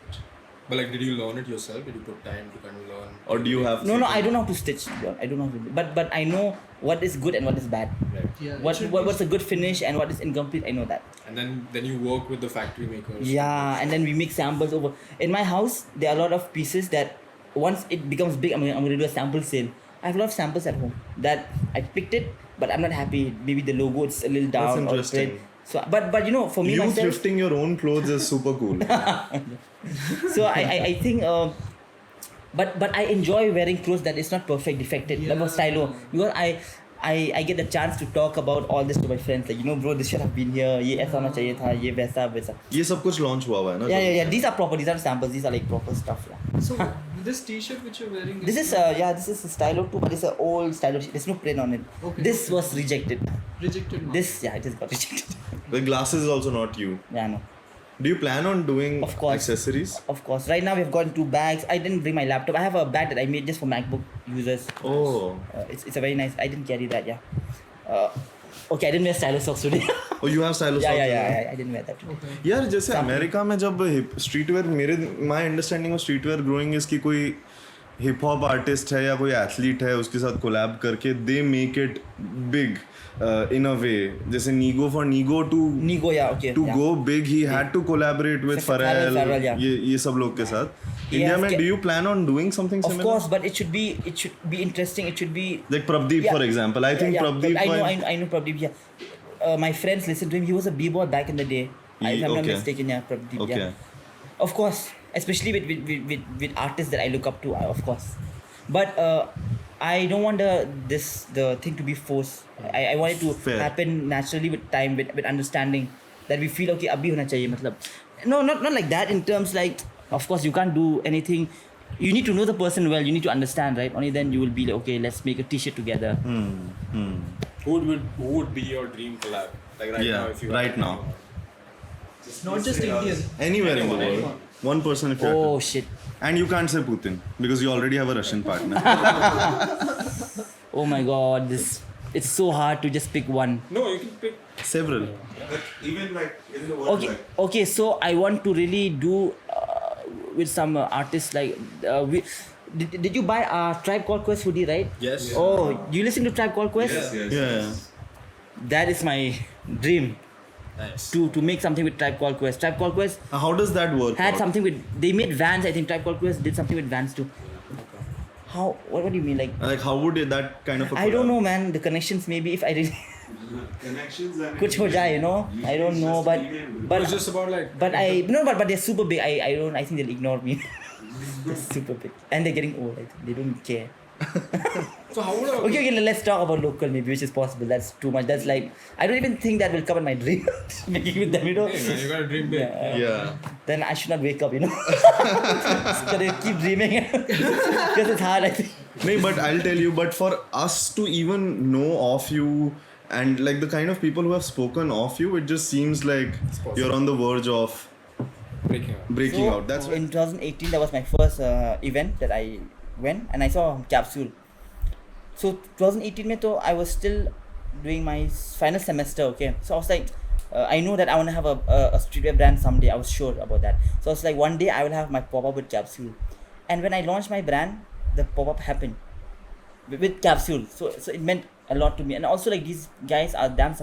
But like, did you learn it yourself? Did you put time to kind of learn? Or do you have... No, I don't know how to stitch. I don't know how to do. But I know what is good and what is bad. Right. Yeah, it What's should be- a good finish and what is incomplete. I know that. And then you work with the factory makers. Yeah, and then we make samples over. In my house, there are a lot of pieces that once it becomes big, I'm gonna do a sample sale. I have a lot of samples at home that I picked it, but I'm not happy. Maybe the logo is a little down or interesting. straight. So, but for me You myself, thrifting your own clothes is super cool. so I think but I enjoy wearing clothes that is not perfect, defected, like Yeah. Stylo, because I get the chance to talk about all this to my friends, like, bro, this should have been here, ye aisa hona chahiye tha, ye वैसा वैसा. ये सब कुछ launch हुआ हुआ है ना? Yeah. These are proper, these are samples, these are like proper stuff. Yeah. So this T-shirt which you're wearing. This is this is a Stylo too, but it's an old Stylo. There's no print on it. Okay, This okay. was rejected. Rejected. mark. It just got rejected. The glasses is also not you. Yeah, no. Do you plan on doing Of course. accessories? Of course. Right now we've gotten 2 bags. I didn't bring my laptop. I have a bag that I made just for MacBook users. Oh. It's a very nice. I didn't carry that. Yeah. Okay, I didn't wear Stylo socks today. Oh, you have stylus. yeah. I didn't wear that today. Okay. यार जैसे America में जब streetwear my understanding of streetwear growing is कि कोई hip hop artist है या कोई athlete है उसके साथ कोलैब करके they make it big in a way जैसे Nigo to Nigo, yeah, okay. to yeah. go big he had to collaborate with Pharrell, Pharrell yeah. ये सब लोग के साथ He India has में do you plan on doing something Of similar? course, but it should be interesting. It should be. Like Prabdeep Yeah. for example I think Yeah, Prabdeep I know Prabdeep. Yeah. My friends listen to him. He was a b-boy back in the day. If I'm not Okay. mistaken, yeah, Prabdeep. Okay. Yeah. Of course, especially with artists that I look up to, of course. But I don't want the thing to be forced. I want it to Fair. happen naturally with time, with understanding that we feel okay. Abhi hona chahiye, matlab. No, not like that. In terms like, of course, you can't do anything. You need to know the person well. You need to understand, right? Only then you will be like, okay, let's make a T-shirt together. Who would be your dream collab? Like right Yeah, now, if you right now. Not just Indian. Anywhere in the world Anyone. one person if you Oh have to. shit! And you can't say Putin because you already have a Russian partner. Oh my god! It's so hard to just pick one. No, you can pick Several. Like, even like in the world, Okay, like, okay. So I want to really do with some artists like did you buy Tribe Called Quest hoodie, right? Yes. Oh, you listen to Tribe Called Quest? yes. Yeah. That is my dream Nice. to make something with Tribe Called Quest. Tribe Called Quest How does that work? had out? something with, they made Vans. I think Tribe Called Quest did something with Vans too. How? What do you mean? Like how would that kind of? I don't know, man. The connections maybe if I really Connections and kuch ho jaye, you know. I don't know, but It's just about like. but they're super big. I think they'll ignore me. They're super big and they're getting old. I think they don't care. So how would I? Okay, let's talk about local maybe, which is possible. That's too much. That's like I don't even think that will come in my dream. Making with them, you know. Hey, man, you gotta dream big. Yeah. Then I should not wake up, you know. Just gotta keep dreaming because it's hard. I think. No, but I'll tell you. But for us to even know of you and like the kind of people who have spoken of you, it just seems like possible. you're on the verge of breaking out. That's in 2018 that was my first event that I went and I saw Capsule. So 2018 mein to I was still doing my final semester. Okay, so I was like, I know that I want to have a streetwear brand someday. I was sure about that. So I was like, one day I will have my pop up with Capsule. And when I launched my brand, the pop up happened with Capsule. So it meant a lot to me. And also like these guys are damn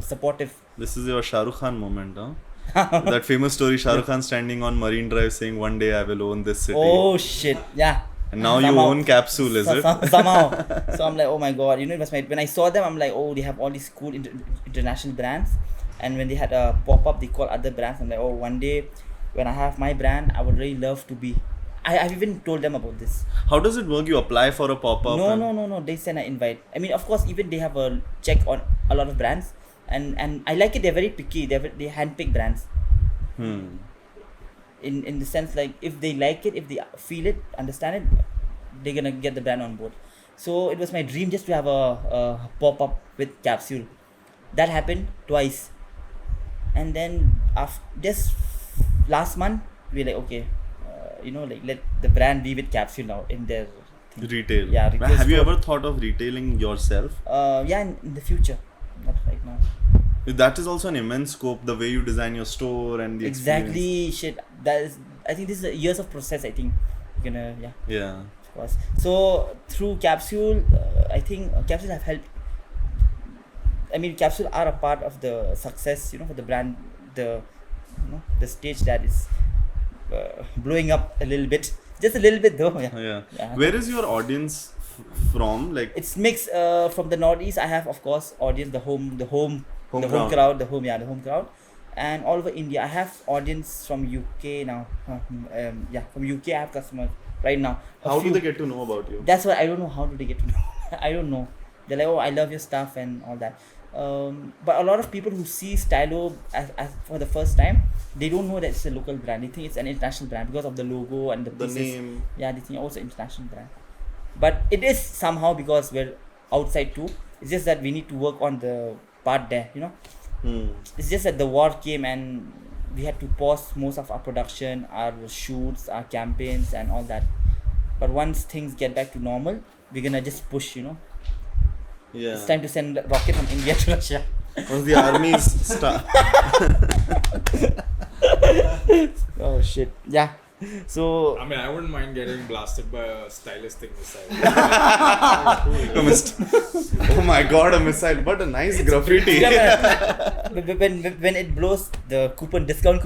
supportive. This is your Shah Rukh Khan moment, huh? That famous story, Shah Rukh Khan standing on Marine Drive saying, "One day I will own this city." Oh shit, yeah. And now you Somehow. own Capsule, is it? Somehow. So I'm like, oh my god, you know, it was when I saw them, I'm like, oh, they have all these cool international brands. And when they had a pop up, they call other brands. I'm like, oh, one day when I have my brand, I would really love to be. I've even told them about this. How does it work? You apply for a pop-up? No. They send an invite. I mean, of course, even they have a check on a lot of brands, and I like it. They're very picky. They handpick brands. In the sense like if they like it, if they feel it, understand it, they're gonna get the brand on board. So it was my dream just to have a pop up with Capsule. That happened twice, and then just last month we're like, okay, let the brand be with Capsule now in their thing. Retail. Yeah, retail Have you store. ever thought of retailing yourself? In the future, not right now. That is also an immense scope, the way you design your store and the experience. Exactly, shit. I think this is years of process. I think you're gonna Yeah. of course. So through Capsule, I think Capsule have helped. I mean, Capsule are a part of the success, for the brand, the stage that is blowing up a little bit, just a little bit though. Yeah. Yeah. Where is your audience from? Like, It's mixed from the Northeast. I have, of course, audience, the home crowd, and all over India. I have audience from UK now. From UK I have customers right now. how do they get to know about you? That's what I don't know. How do they get to know? I don't know. They're like, oh, I love your stuff and all that. But a lot of people who see Stylo as for the first time, they don't know that it's a local brand. They think it's an international brand because of the logo and the pieces. name. Yeah, they think also international brand. But it is somehow because we're outside too. It's just that we need to work on the part there, It's just that the war came and we had to pause most of our production, our shoots, our campaigns and all that. But once things get back to normal, we're gonna just push, Yeah. It's time to send rocket from India to Russia. Once the armies start. Oh shit. Yeah. So I mean, I wouldn't mind getting blasted by a stylistic missile. Oh my god, a missile. What a nice graffiti. when it blows, the discount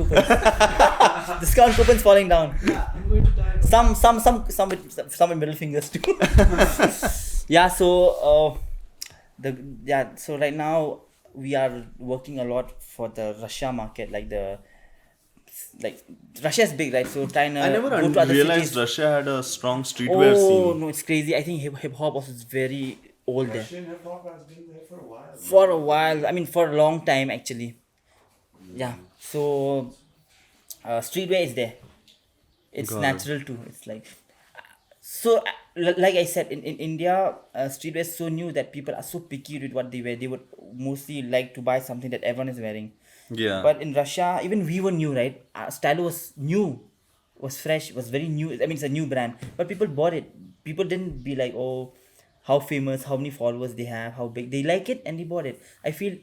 coupons falling down. I'm going to die. Some with middle fingers too. Yeah. So so right now we are working a lot for the Russia market, like Russia is big, right? So trying to I never go to other realized cities. Russia had a strong streetwear Oh scene. no, it's crazy. I think hip hop was very old there. Russian hip hop has been there for a while. For a while, I mean for a long time actually. Yeah. So streetwear is there. It's Got it. natural too. It's like so. Like I said, in India, streetwear is so new that people are so picky with what they wear. They would mostly like to buy something that everyone is wearing. Yeah. But in Russia, even we were new, right? Stylo was new, was fresh, was very new. I mean, it's a new brand, but people bought it. People didn't be like, oh, how famous, how many followers they have, how big they like it, and they bought it. I feel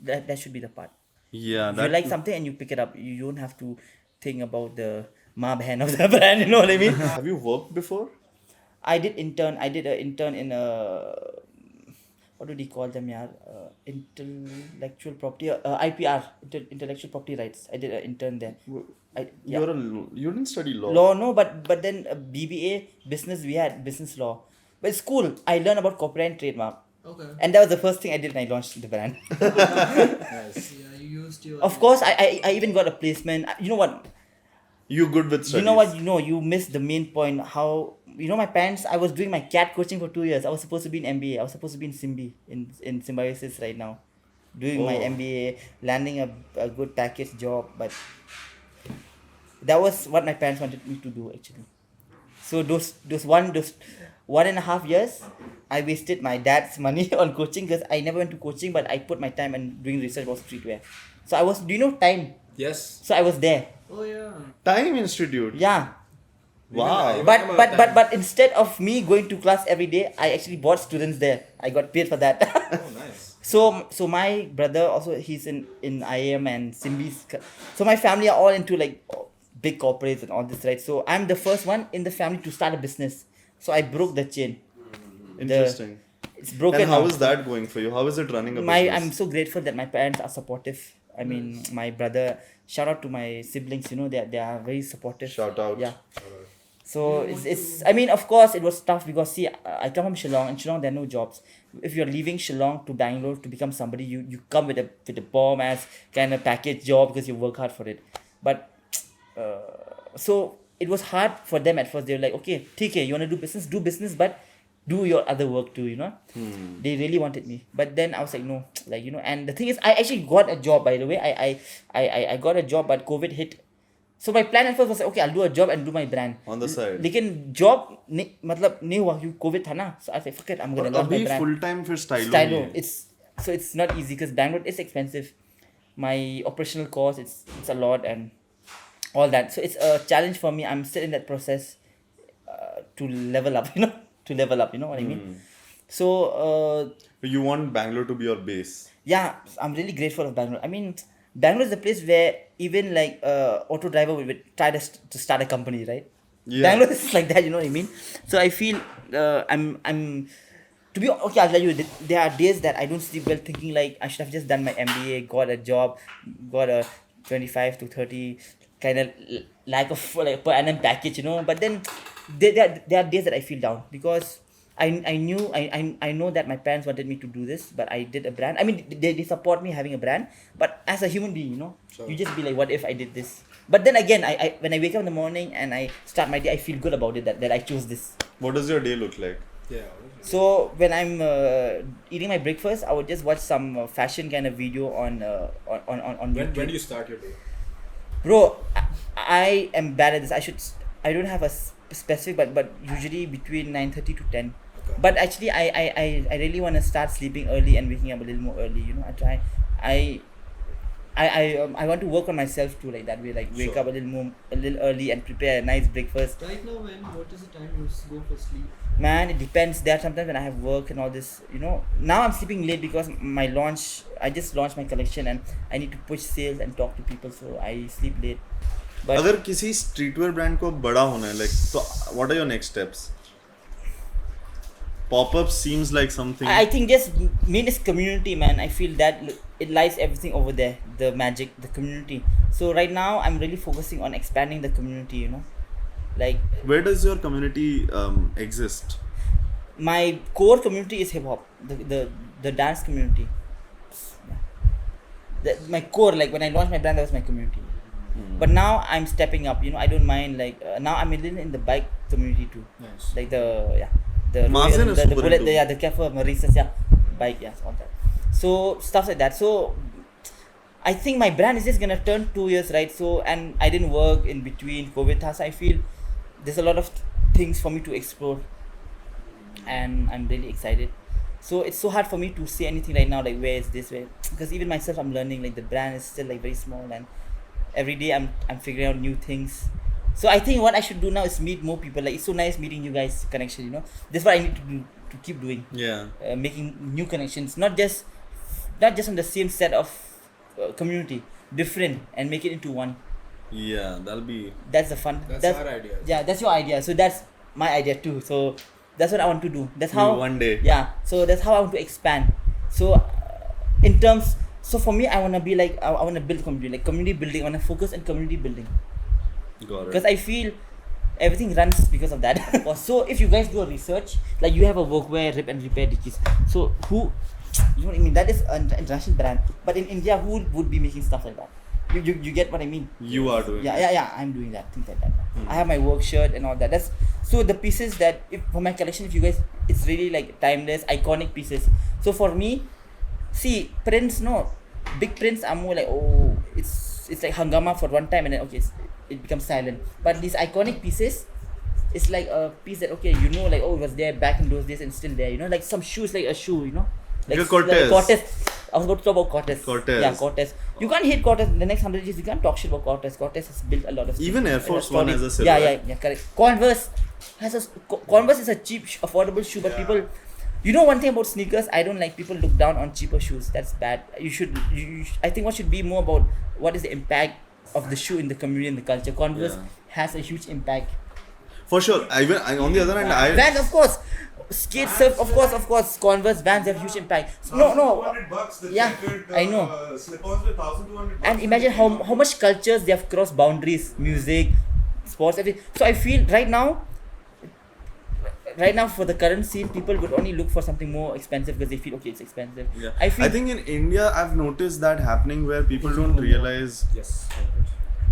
that should be the part. Yeah, If you that like something and you pick it up, you don't have to think about the mob hand of the brand. You know what I mean? Have you worked before? I did an intern in a, what do they call them, yeah? Intellectual property, IPR, intellectual property rights. I did an intern there. Yeah. You didn't study law. Law, no, but then BBA, business, we had business law. But it's cool. I learned about copyright and trademark. Okay. And that was the first thing I did when I launched the brand. Nice. Yeah, you used your. Of course, I even got a placement. You know what? You good with studies? You know what? You missed the main point. How, my parents, I was doing my CAT coaching for 2 years. I was supposed to be in MBA. I was supposed to be in Symbi, in Symbiosis right now. Doing my MBA, landing a good package job. But that was what my parents wanted me to do actually. So those 1.5 years, I wasted my dad's money on coaching because I never went to coaching, but I put my time and doing research about streetwear. So I was, time? Yes. So I was there. Oh yeah. Time Institute. Yeah. Wow. Even But I'm a but but time- but instead of me going to class every day, I actually bought students there. I got paid for that. Oh, nice. So my brother also, he's in IAM and Simbi's. So my family are all into like big corporates and all this, right? So I'm the first one in the family to start a business. So I broke the chain. Interesting. It's broken. And how now. is that going for you? How is it running a business? I'm so grateful that my parents are supportive. I mean, my brother. Shout out to my siblings. They are very supportive. Shout out. Yeah. So it's I mean, of course it was tough because see, I come from Shillong, and Shillong there are no jobs. If you're leaving Shillong to Bangalore to become somebody, you come with a bomb ass kind of package job because you work hard for it. But so it was hard for them at first. They were like, okay, TK, you want to do business, but do your other work too, They really wanted me. But then I was like, no, and the thing is, I actually got a job, by the way. I got a job, but COVID hit. So my plan at first was like, okay, I'll do a job and do my brand. On the side. लेकिन job मतलब नहीं हुआ क्योंकि COVID था ना. So I said, fuck it, I'm gonna launch my अभी brand. full time for Stylo. Stylo. It's not easy because Bangalore is expensive. My operational cost, it's a lot and all that. So it's a challenge for me. I'm still in that process to level up, to level up, you know what I mean? So You want Bangalore to be your base. yeah, I'm really grateful of Bangalore. I mean, Bangalore is a place where even like auto driver would try to start a company, right? Yeah. Bangalore is like that, you know what I mean? So I feel I'm to be okay. I'll tell you, there are days that I don't sleep well, thinking like I should have just done my MBA, got a job, got a 25 to 30 kind of lack of like per annum package, But then there are days that I feel down because I know that my parents wanted me to do this, but I did a brand. I mean, they support me having a brand, but as a human being, Sure. you just be like, what if I did this? But then again, I when I wake up in the morning and I start my day, I feel good about it that I chose this. What does your day look like? Yeah. So when I'm eating my breakfast, I would just watch some fashion kind of video on YouTube. When do you start your day? Bro, I am bad at this. I don't have a specific, but usually between 9:30 to 10. Okay. But actually, I really want to start sleeping early and waking up a little more early. I try. I want to work on myself too, like that way. Like wake Sure. up a little early and prepare a nice breakfast. Right now, what is the time you go for sleep? Man, it depends. There are sometimes when I have work and all this. Now I'm sleeping late because I just launched my collection and I need to push sales and talk to people, so I sleep late. But अगर किसी streetwear brand को बड़ा होना है, like, so what are your next steps? Pop-up seems like something. I think just main is community, man. I feel that it lies everything over there. The magic, the community. So right now I'm really focusing on expanding the community. Like Where does your community exist? my core community is hip hop, the dance community. My core, like when I launched my brand, that was my community. But now I'm stepping up. I don't mind. Like now I'm in the bike community too. Nice. Like the Mazen is the super bullet, into. the Cafe Maurice's, bike, all that. So stuff like that. So I think my brand is just gonna turn 2 years, right? So and I didn't work in between COVID, so I feel there's a lot of things for me to explore, and I'm really excited. So it's so hard for me to say anything right now, like where is this way, because even myself I'm learning. Like the brand is still like very small, and every day I'm figuring out new things. So I think what I should do now is meet more people. Like it's so nice meeting you guys, connection. This is what I need to do to keep doing, Yeah. making new connections, not just on the same set of community, different, and make it into one. Yeah, that'll be. That's the fun. That's our idea. Yeah, that's your idea. So that's my idea too. So that's what I want to do. That's how. One day. Yeah. So that's how I want to expand. So in terms, so for me, I want to be like I want to build community, like community building. I want to focus on community building Got it. because I feel everything runs because of that. So if you guys do a research, like you have a workwear rip and repair dickies. So who, you know what I mean? That is an international brand. But in India, who would be making stuff like that? You get what I mean? You are doing. Yeah. I'm doing that, things like that. I have my work shirt and all that. That's so the pieces that for my collection, if you guys, it's really like timeless, iconic pieces. So for me, see prints, no, big prints are more like it's like hangama for one time and then it becomes silent. But these iconic pieces, it's like a piece that like it was there back in those days and still there. Like some shoes, like a shoe, Like a Cortez. Cortez. I was about to talk about Cortez. Cortez. Yeah, Cortez. You can't hate Cortez. In the next 100 years, you can't talk shit about Cortez. Cortez has built a lot of stuff. Even Air Force Solid. One has a silhouette. Yeah, correct. Converse is a cheap, affordable shoe, but people. One thing about sneakers, I don't like people look down on cheaper shoes. That's bad. I think what should be more about what is the impact of the shoe in the community and the culture. Converse has a huge impact. For sure. On the other hand, Vans, of course. Skate surf, of course. Converse, Vans have huge impact. No. $200. The Yeah, checkered, I know. Slip-ons with $1,200. And imagine how much cultures they have crossed boundaries, music, sports, everything. So I feel right now for the current scene, people would only look for something more expensive because they feel it's expensive. Yeah. I think in India, I've noticed that happening where people don't realize. Yes.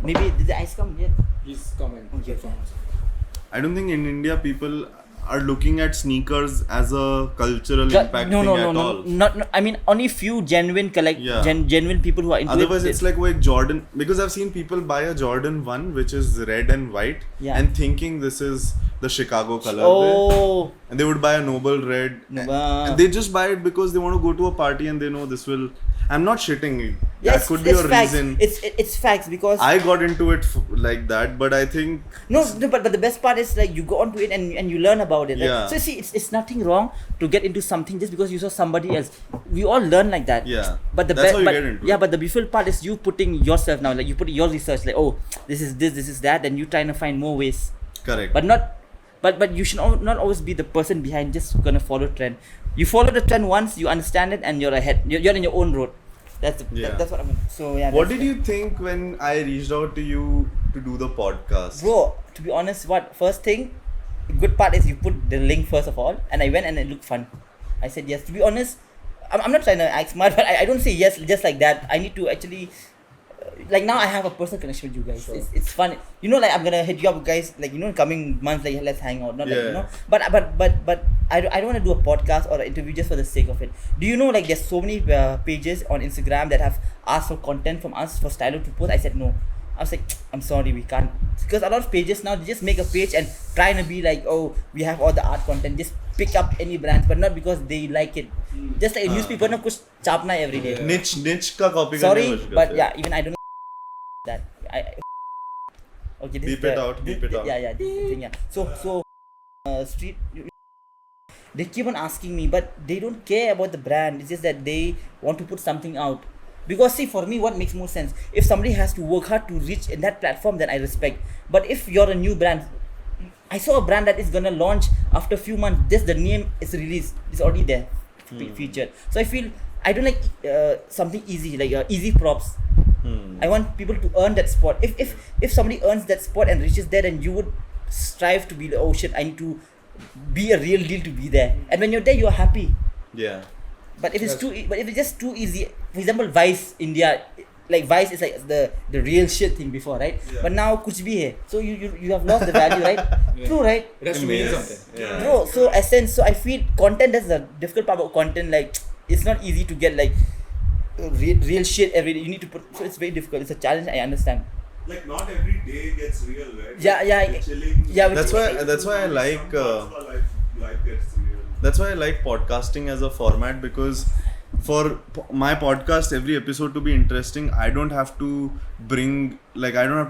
maybe did the ice come yet? He's coming. Okay. I don't think in India people are looking at sneakers as a cultural impact no, thing at all. Not I mean only few genuine genuine people who are into Otherwise, it. it's like Jordan, because I've seen people buy a Jordan 1 which is red and white and thinking this is the Chicago colorway. Oh. And they would buy a Noble Red. And they just buy it because they want to go to a party and they know this will. I'm not shitting. That could be a facts. reason. It's facts because I got into it like that, but I think. No, but the best part is like you go onto it and you learn about it. Right? Yeah. So see, it's nothing wrong to get into something just because you saw somebody else. We all learn like that. Yeah. But That's how you get into it. but the beautiful part is you putting yourself now. Like you put your research. Like this is that, and you trying to find more ways. Correct. But you should not always be the person behind just gonna follow trend. You follow the trend once, you understand it, and you're ahead. You're in your own road. That's what I mean. So yeah. What did you think when I reached out to you to do the podcast? Bro, to be honest, first thing, good part is you put the link first of all, and I went and it looked fun. I said yes. To be honest, I'm not trying to act smart, but I don't say yes just like that. I need to actually. Like now I have a personal connection with you guys. Sure. It's fun. Like I'm gonna hit you up guys. Like in coming months, like let's hang out. Not But I don't want to do a podcast or an interview just for the sake of it. Do you know like there's so many pages on Instagram that have asked for content from us for Stylo to post? I said no. I was like, I'm sorry, we can't. Because a lot of pages now, they just make a page and trying to be like, we have all the art content. Just pick up any brands, but not because they like it. Just like a newspaper, no, kuch chapna every day. Niche ka copy. Sorry, but even I don't know that. Okay, this beep it out. Yeah, this is the thing, yeah. So, street. They keep on asking me, but they don't care about the brand. It's just that they want to put something out. Because see, for me, what makes more sense? If somebody has to work hard to reach in that platform, then I respect. But if you're a new brand, I saw a brand that is gonna launch after a few months. Just the name is released, it's already there, featured. So I feel I don't like something easy, like easy props. I want people to earn that spot. If somebody earns that spot and reaches there, then you would strive to be like, I need to be a real deal to be there. And when you're there, you're happy. Yeah. But if it's just too easy, for example, Vice India, like Vice is like the real shit thing before, right? Yeah. But now kuch bhi hai. So you have lost the value, right? Yeah. True, right? It has to mean something. Yeah. Bro, so essence. So I feel content is the difficult part about content. Like it's not easy to get like real shit every day. You need to put. So it's very difficult. It's a challenge. I understand. Like not every day gets real, right? Yeah. Chilling. Yeah. That's why I like. Life gets real. That's why I like podcasting as a format, because for my podcast, every episode to be interesting, I don't have to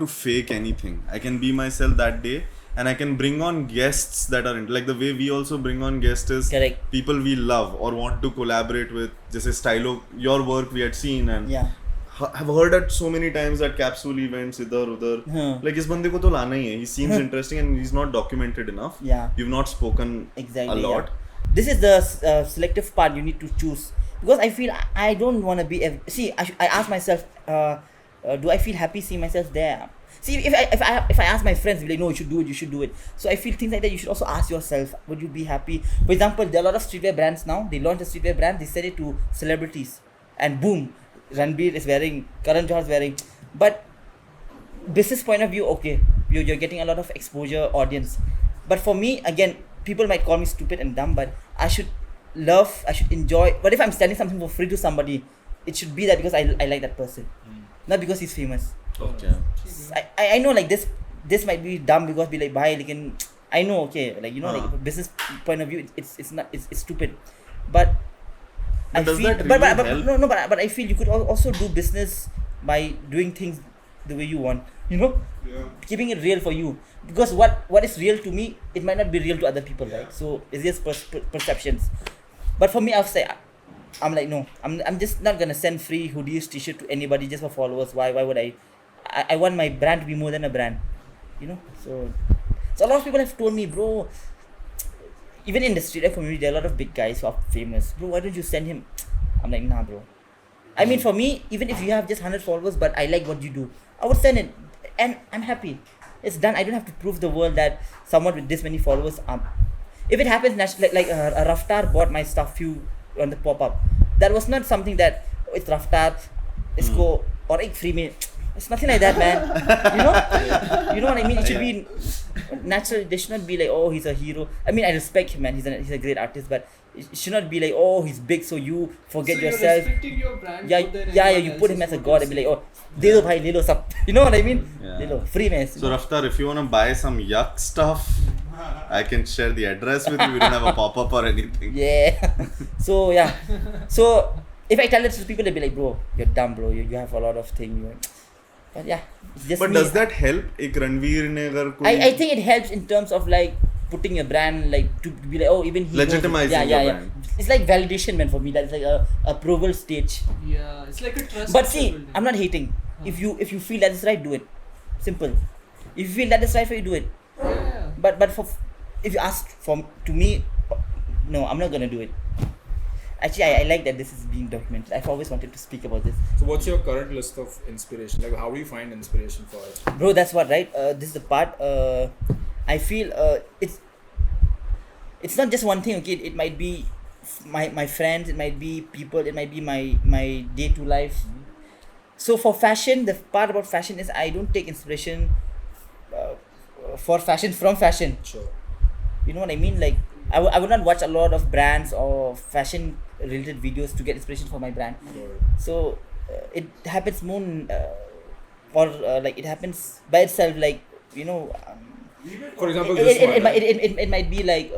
fake anything. I can be myself that day and I can bring on guests that are like the way we also bring on guests is Correct. people we love or want to collaborate with. Just Stylo, your work we had seen and Yeah. have heard it so many times at capsule events, idhar udhar. Like इस बंदे को तो लाना ही है. He seems interesting and he's not documented enough. Yeah. You've not spoken Exactly. a lot. Yeah. This is the selective part you need to choose, because I feel I don't want to be. See, I ask myself, do I feel happy seeing myself there? See, if I ask my friends, they're like, no, you should do it. So I feel things like that. You should also ask yourself, would you be happy? For example, there are a lot of streetwear brands now. They launched a streetwear brand. They sell it to celebrities, and boom, Ranbir is wearing, Karan Johar is wearing. But business point of view, okay, you're getting a lot of exposure, audience. But for me, again, people might call me stupid and dumb, but I should enjoy. But if I'm selling something for free to somebody, it should be that because I like that person, not because he's famous. Okay. I know like this might be dumb because be like, bhai, like I know, okay, like like business point of view, it's not it's stupid, but But I does feel that really but help? no but I feel you could also do business by doing things the way you want, Yeah. keeping it real for you, because what is real to me, it might not be real to other people, right? So it's just perceptions. But for me, I'll say, I'm like, no, I'm just not gonna send free hoodies, t-shirt to anybody just for followers. Why would I want my brand to be more than a brand, so a lot of people have told me, bro, even in the streetwear community, there are a lot of big guys who are famous, bro, why don't you send him? I'm like, nah, bro. I mean, for me, even if you have just 100 followers, but I like what you do, I would send it, and I'm happy. It's done. I don't have to prove the world that someone with this many followers. If it happens, like a Raftar bought my stuff few on the pop-up. That was not something that it's Raftar, isko or ek free me. It's nothing like that, man. You know what I mean? It should be natural. They should not be like, oh, he's a hero. I mean, I respect him, man. He's a great artist, but it should not be like, oh, he's big, so you forget So you're yourself. restricting your brand Yeah, more than yeah, anyone you put him else's as a god and be photos. like, oh, de lo bhai, le lo sab. You know what I mean? Yeah. Le lo, free man. So Raftar, if you want to buy some Yuck stuff, I can share the address with you. We don't have a pop-up or anything. Yeah. So yeah. So if I tell it to people, they'll be like, bro, you're dumb, bro. You have a lot of things. But yeah, it's just But me. does that help? Ek Ranveer ne agar koi I think it helps in terms of like putting your brand, like to be like, oh, even he knows it. Legitimizing your brand. It's like validation, man, for me. That's like a approval stage. Yeah, it's like a trust. But see, building. I'm not hating. If you feel that is right, do it. Simple. If you feel that is right for you, do it. Yeah. But if you ask to me, no, I'm not gonna do it. Actually, I like that this is being documented. I've always wanted to speak about this. So what's your current list of inspiration? Like, how do you find inspiration for it? Bro, that's what, right? This is the part. I feel it's not just one thing. Okay, it might be my friends, it might be people, it might be my day-to life. So for fashion, the part about fashion is I don't take inspiration for fashion from fashion. Sure. You know what I mean? Like I would not watch a lot of brands or fashion related videos to get inspiration for my brand. So it happens more like it happens by itself, like For example, it might be like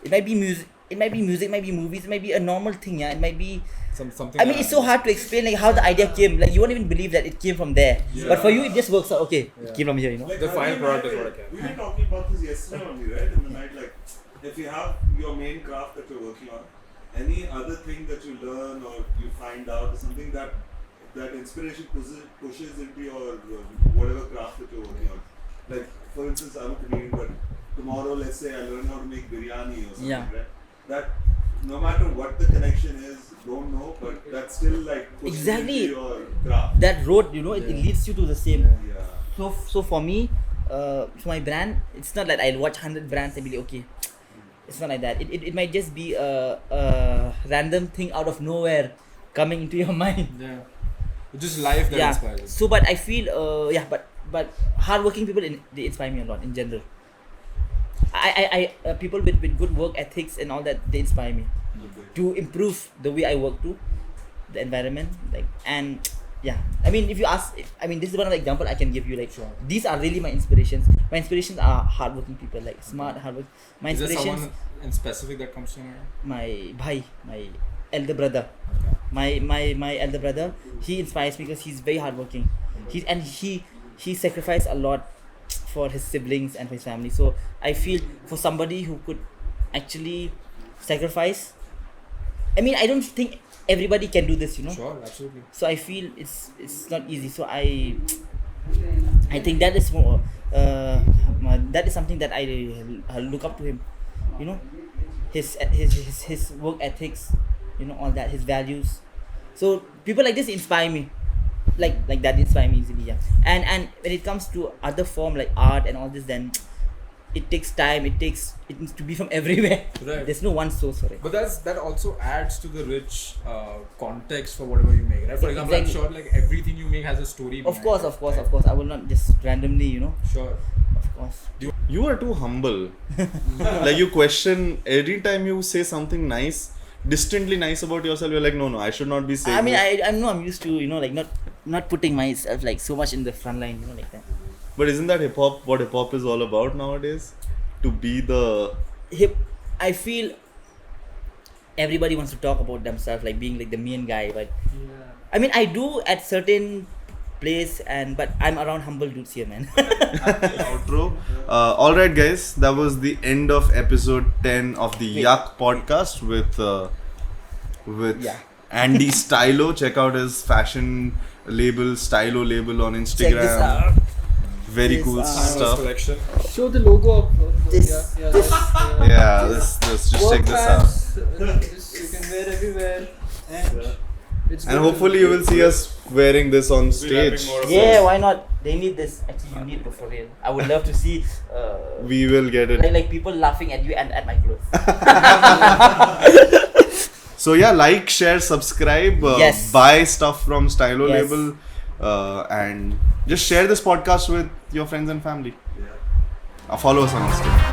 it might be music, it might be movies, it might be a normal thing. Yeah, it might be something. I mean, it's so hard to explain like how the idea came. Like you won't even believe that it came from there. Yeah. But for you, it just works out. Okay, Yeah. it came from here. Like The final Harvey and product is I what I can. We were talking about this yesterday only, right? In the night, like if you have your main craft that you're working on, any other thing that you learn or you find out or something that inspiration pushes into your whatever craft that you're working on. Like for instance, I'm a comedian, but tomorrow, let's say I learn how to make biryani or something, Yeah. right? That no matter what the connection is, don't know, but that's still like pushes Exactly. into your craft. That road, it leads you to the same. Yeah. So for me, for my brand, it's not like I'll watch 100 brands and be like, okay. It's not like that. It might just be a random thing out of nowhere coming into your mind. Yeah. It's just life that inspires you. So, but I feel but hardworking people they inspire me a lot in general. I people with good work ethics and all that, they inspire me to improve the way I work too, the environment, like, and yeah. I mean, if you ask, this is one of the example I can give you. Like, Sure. These are really my inspirations. My inspirations are hardworking people, like smart, hardworking. My Is there inspirations, someone in specific that comes to your mind? my bhai, my elder brother. Okay. My elder brother, he inspires me because he's very hardworking. He sacrificed a lot for his siblings and for his family. So I feel for somebody who could actually sacrifice, I mean, I don't think everybody can do this, you know. Sure, absolutely. So I feel it's not easy. So I think that is more that is something that I look up to him, you know, his work ethics, you know, all that, his values. So people like this inspire me, like that inspire me easily, yeah. And when it comes to other form like art and all this, then it takes time. It needs to be from everywhere. Right. There's no one source for it. But that also adds to the rich context for whatever you make, right? For example, Exactly. I'm sure like everything you make has a story. Of behind course, it, of course, right? of course. I will not just randomly, you know. Sure. Of course. You are too humble. Like you question every time you say something nice, distantly nice about yourself. You're like, no, I should not be saying. I mean, this. I'm used to, you know, like not putting myself like so much in the front line, you know, like that. But isn't that hip hop? What hip hop is all about nowadays? To be the I feel everybody wants to talk about themselves, like being like the main guy, but Yeah. I mean, I do at certain place, but I'm around humble dudes here, man. outro. Alright, guys, that was the end of episode 10 of the Yuck Podcast with Yeah. Andy Stylo. Check out his fashion label, Stylo Label on Instagram. Check this out. Very This, cool Timeless stuff. collection. Show the logo of This- this. Yeah, let's just check this out. This you can wear everywhere, and it's And good. hopefully you will see us wearing this on We'll be stage. having more of Yeah, those. why not? They need this. Actually, you need it for real. I would love to see We will get it. like people laughing at you and at my clothes. So yeah, like, share, subscribe, Yes. buy stuff from STYL-O Yes. Label, and just share this podcast with your friends and family. Yeah. Follow us on Instagram.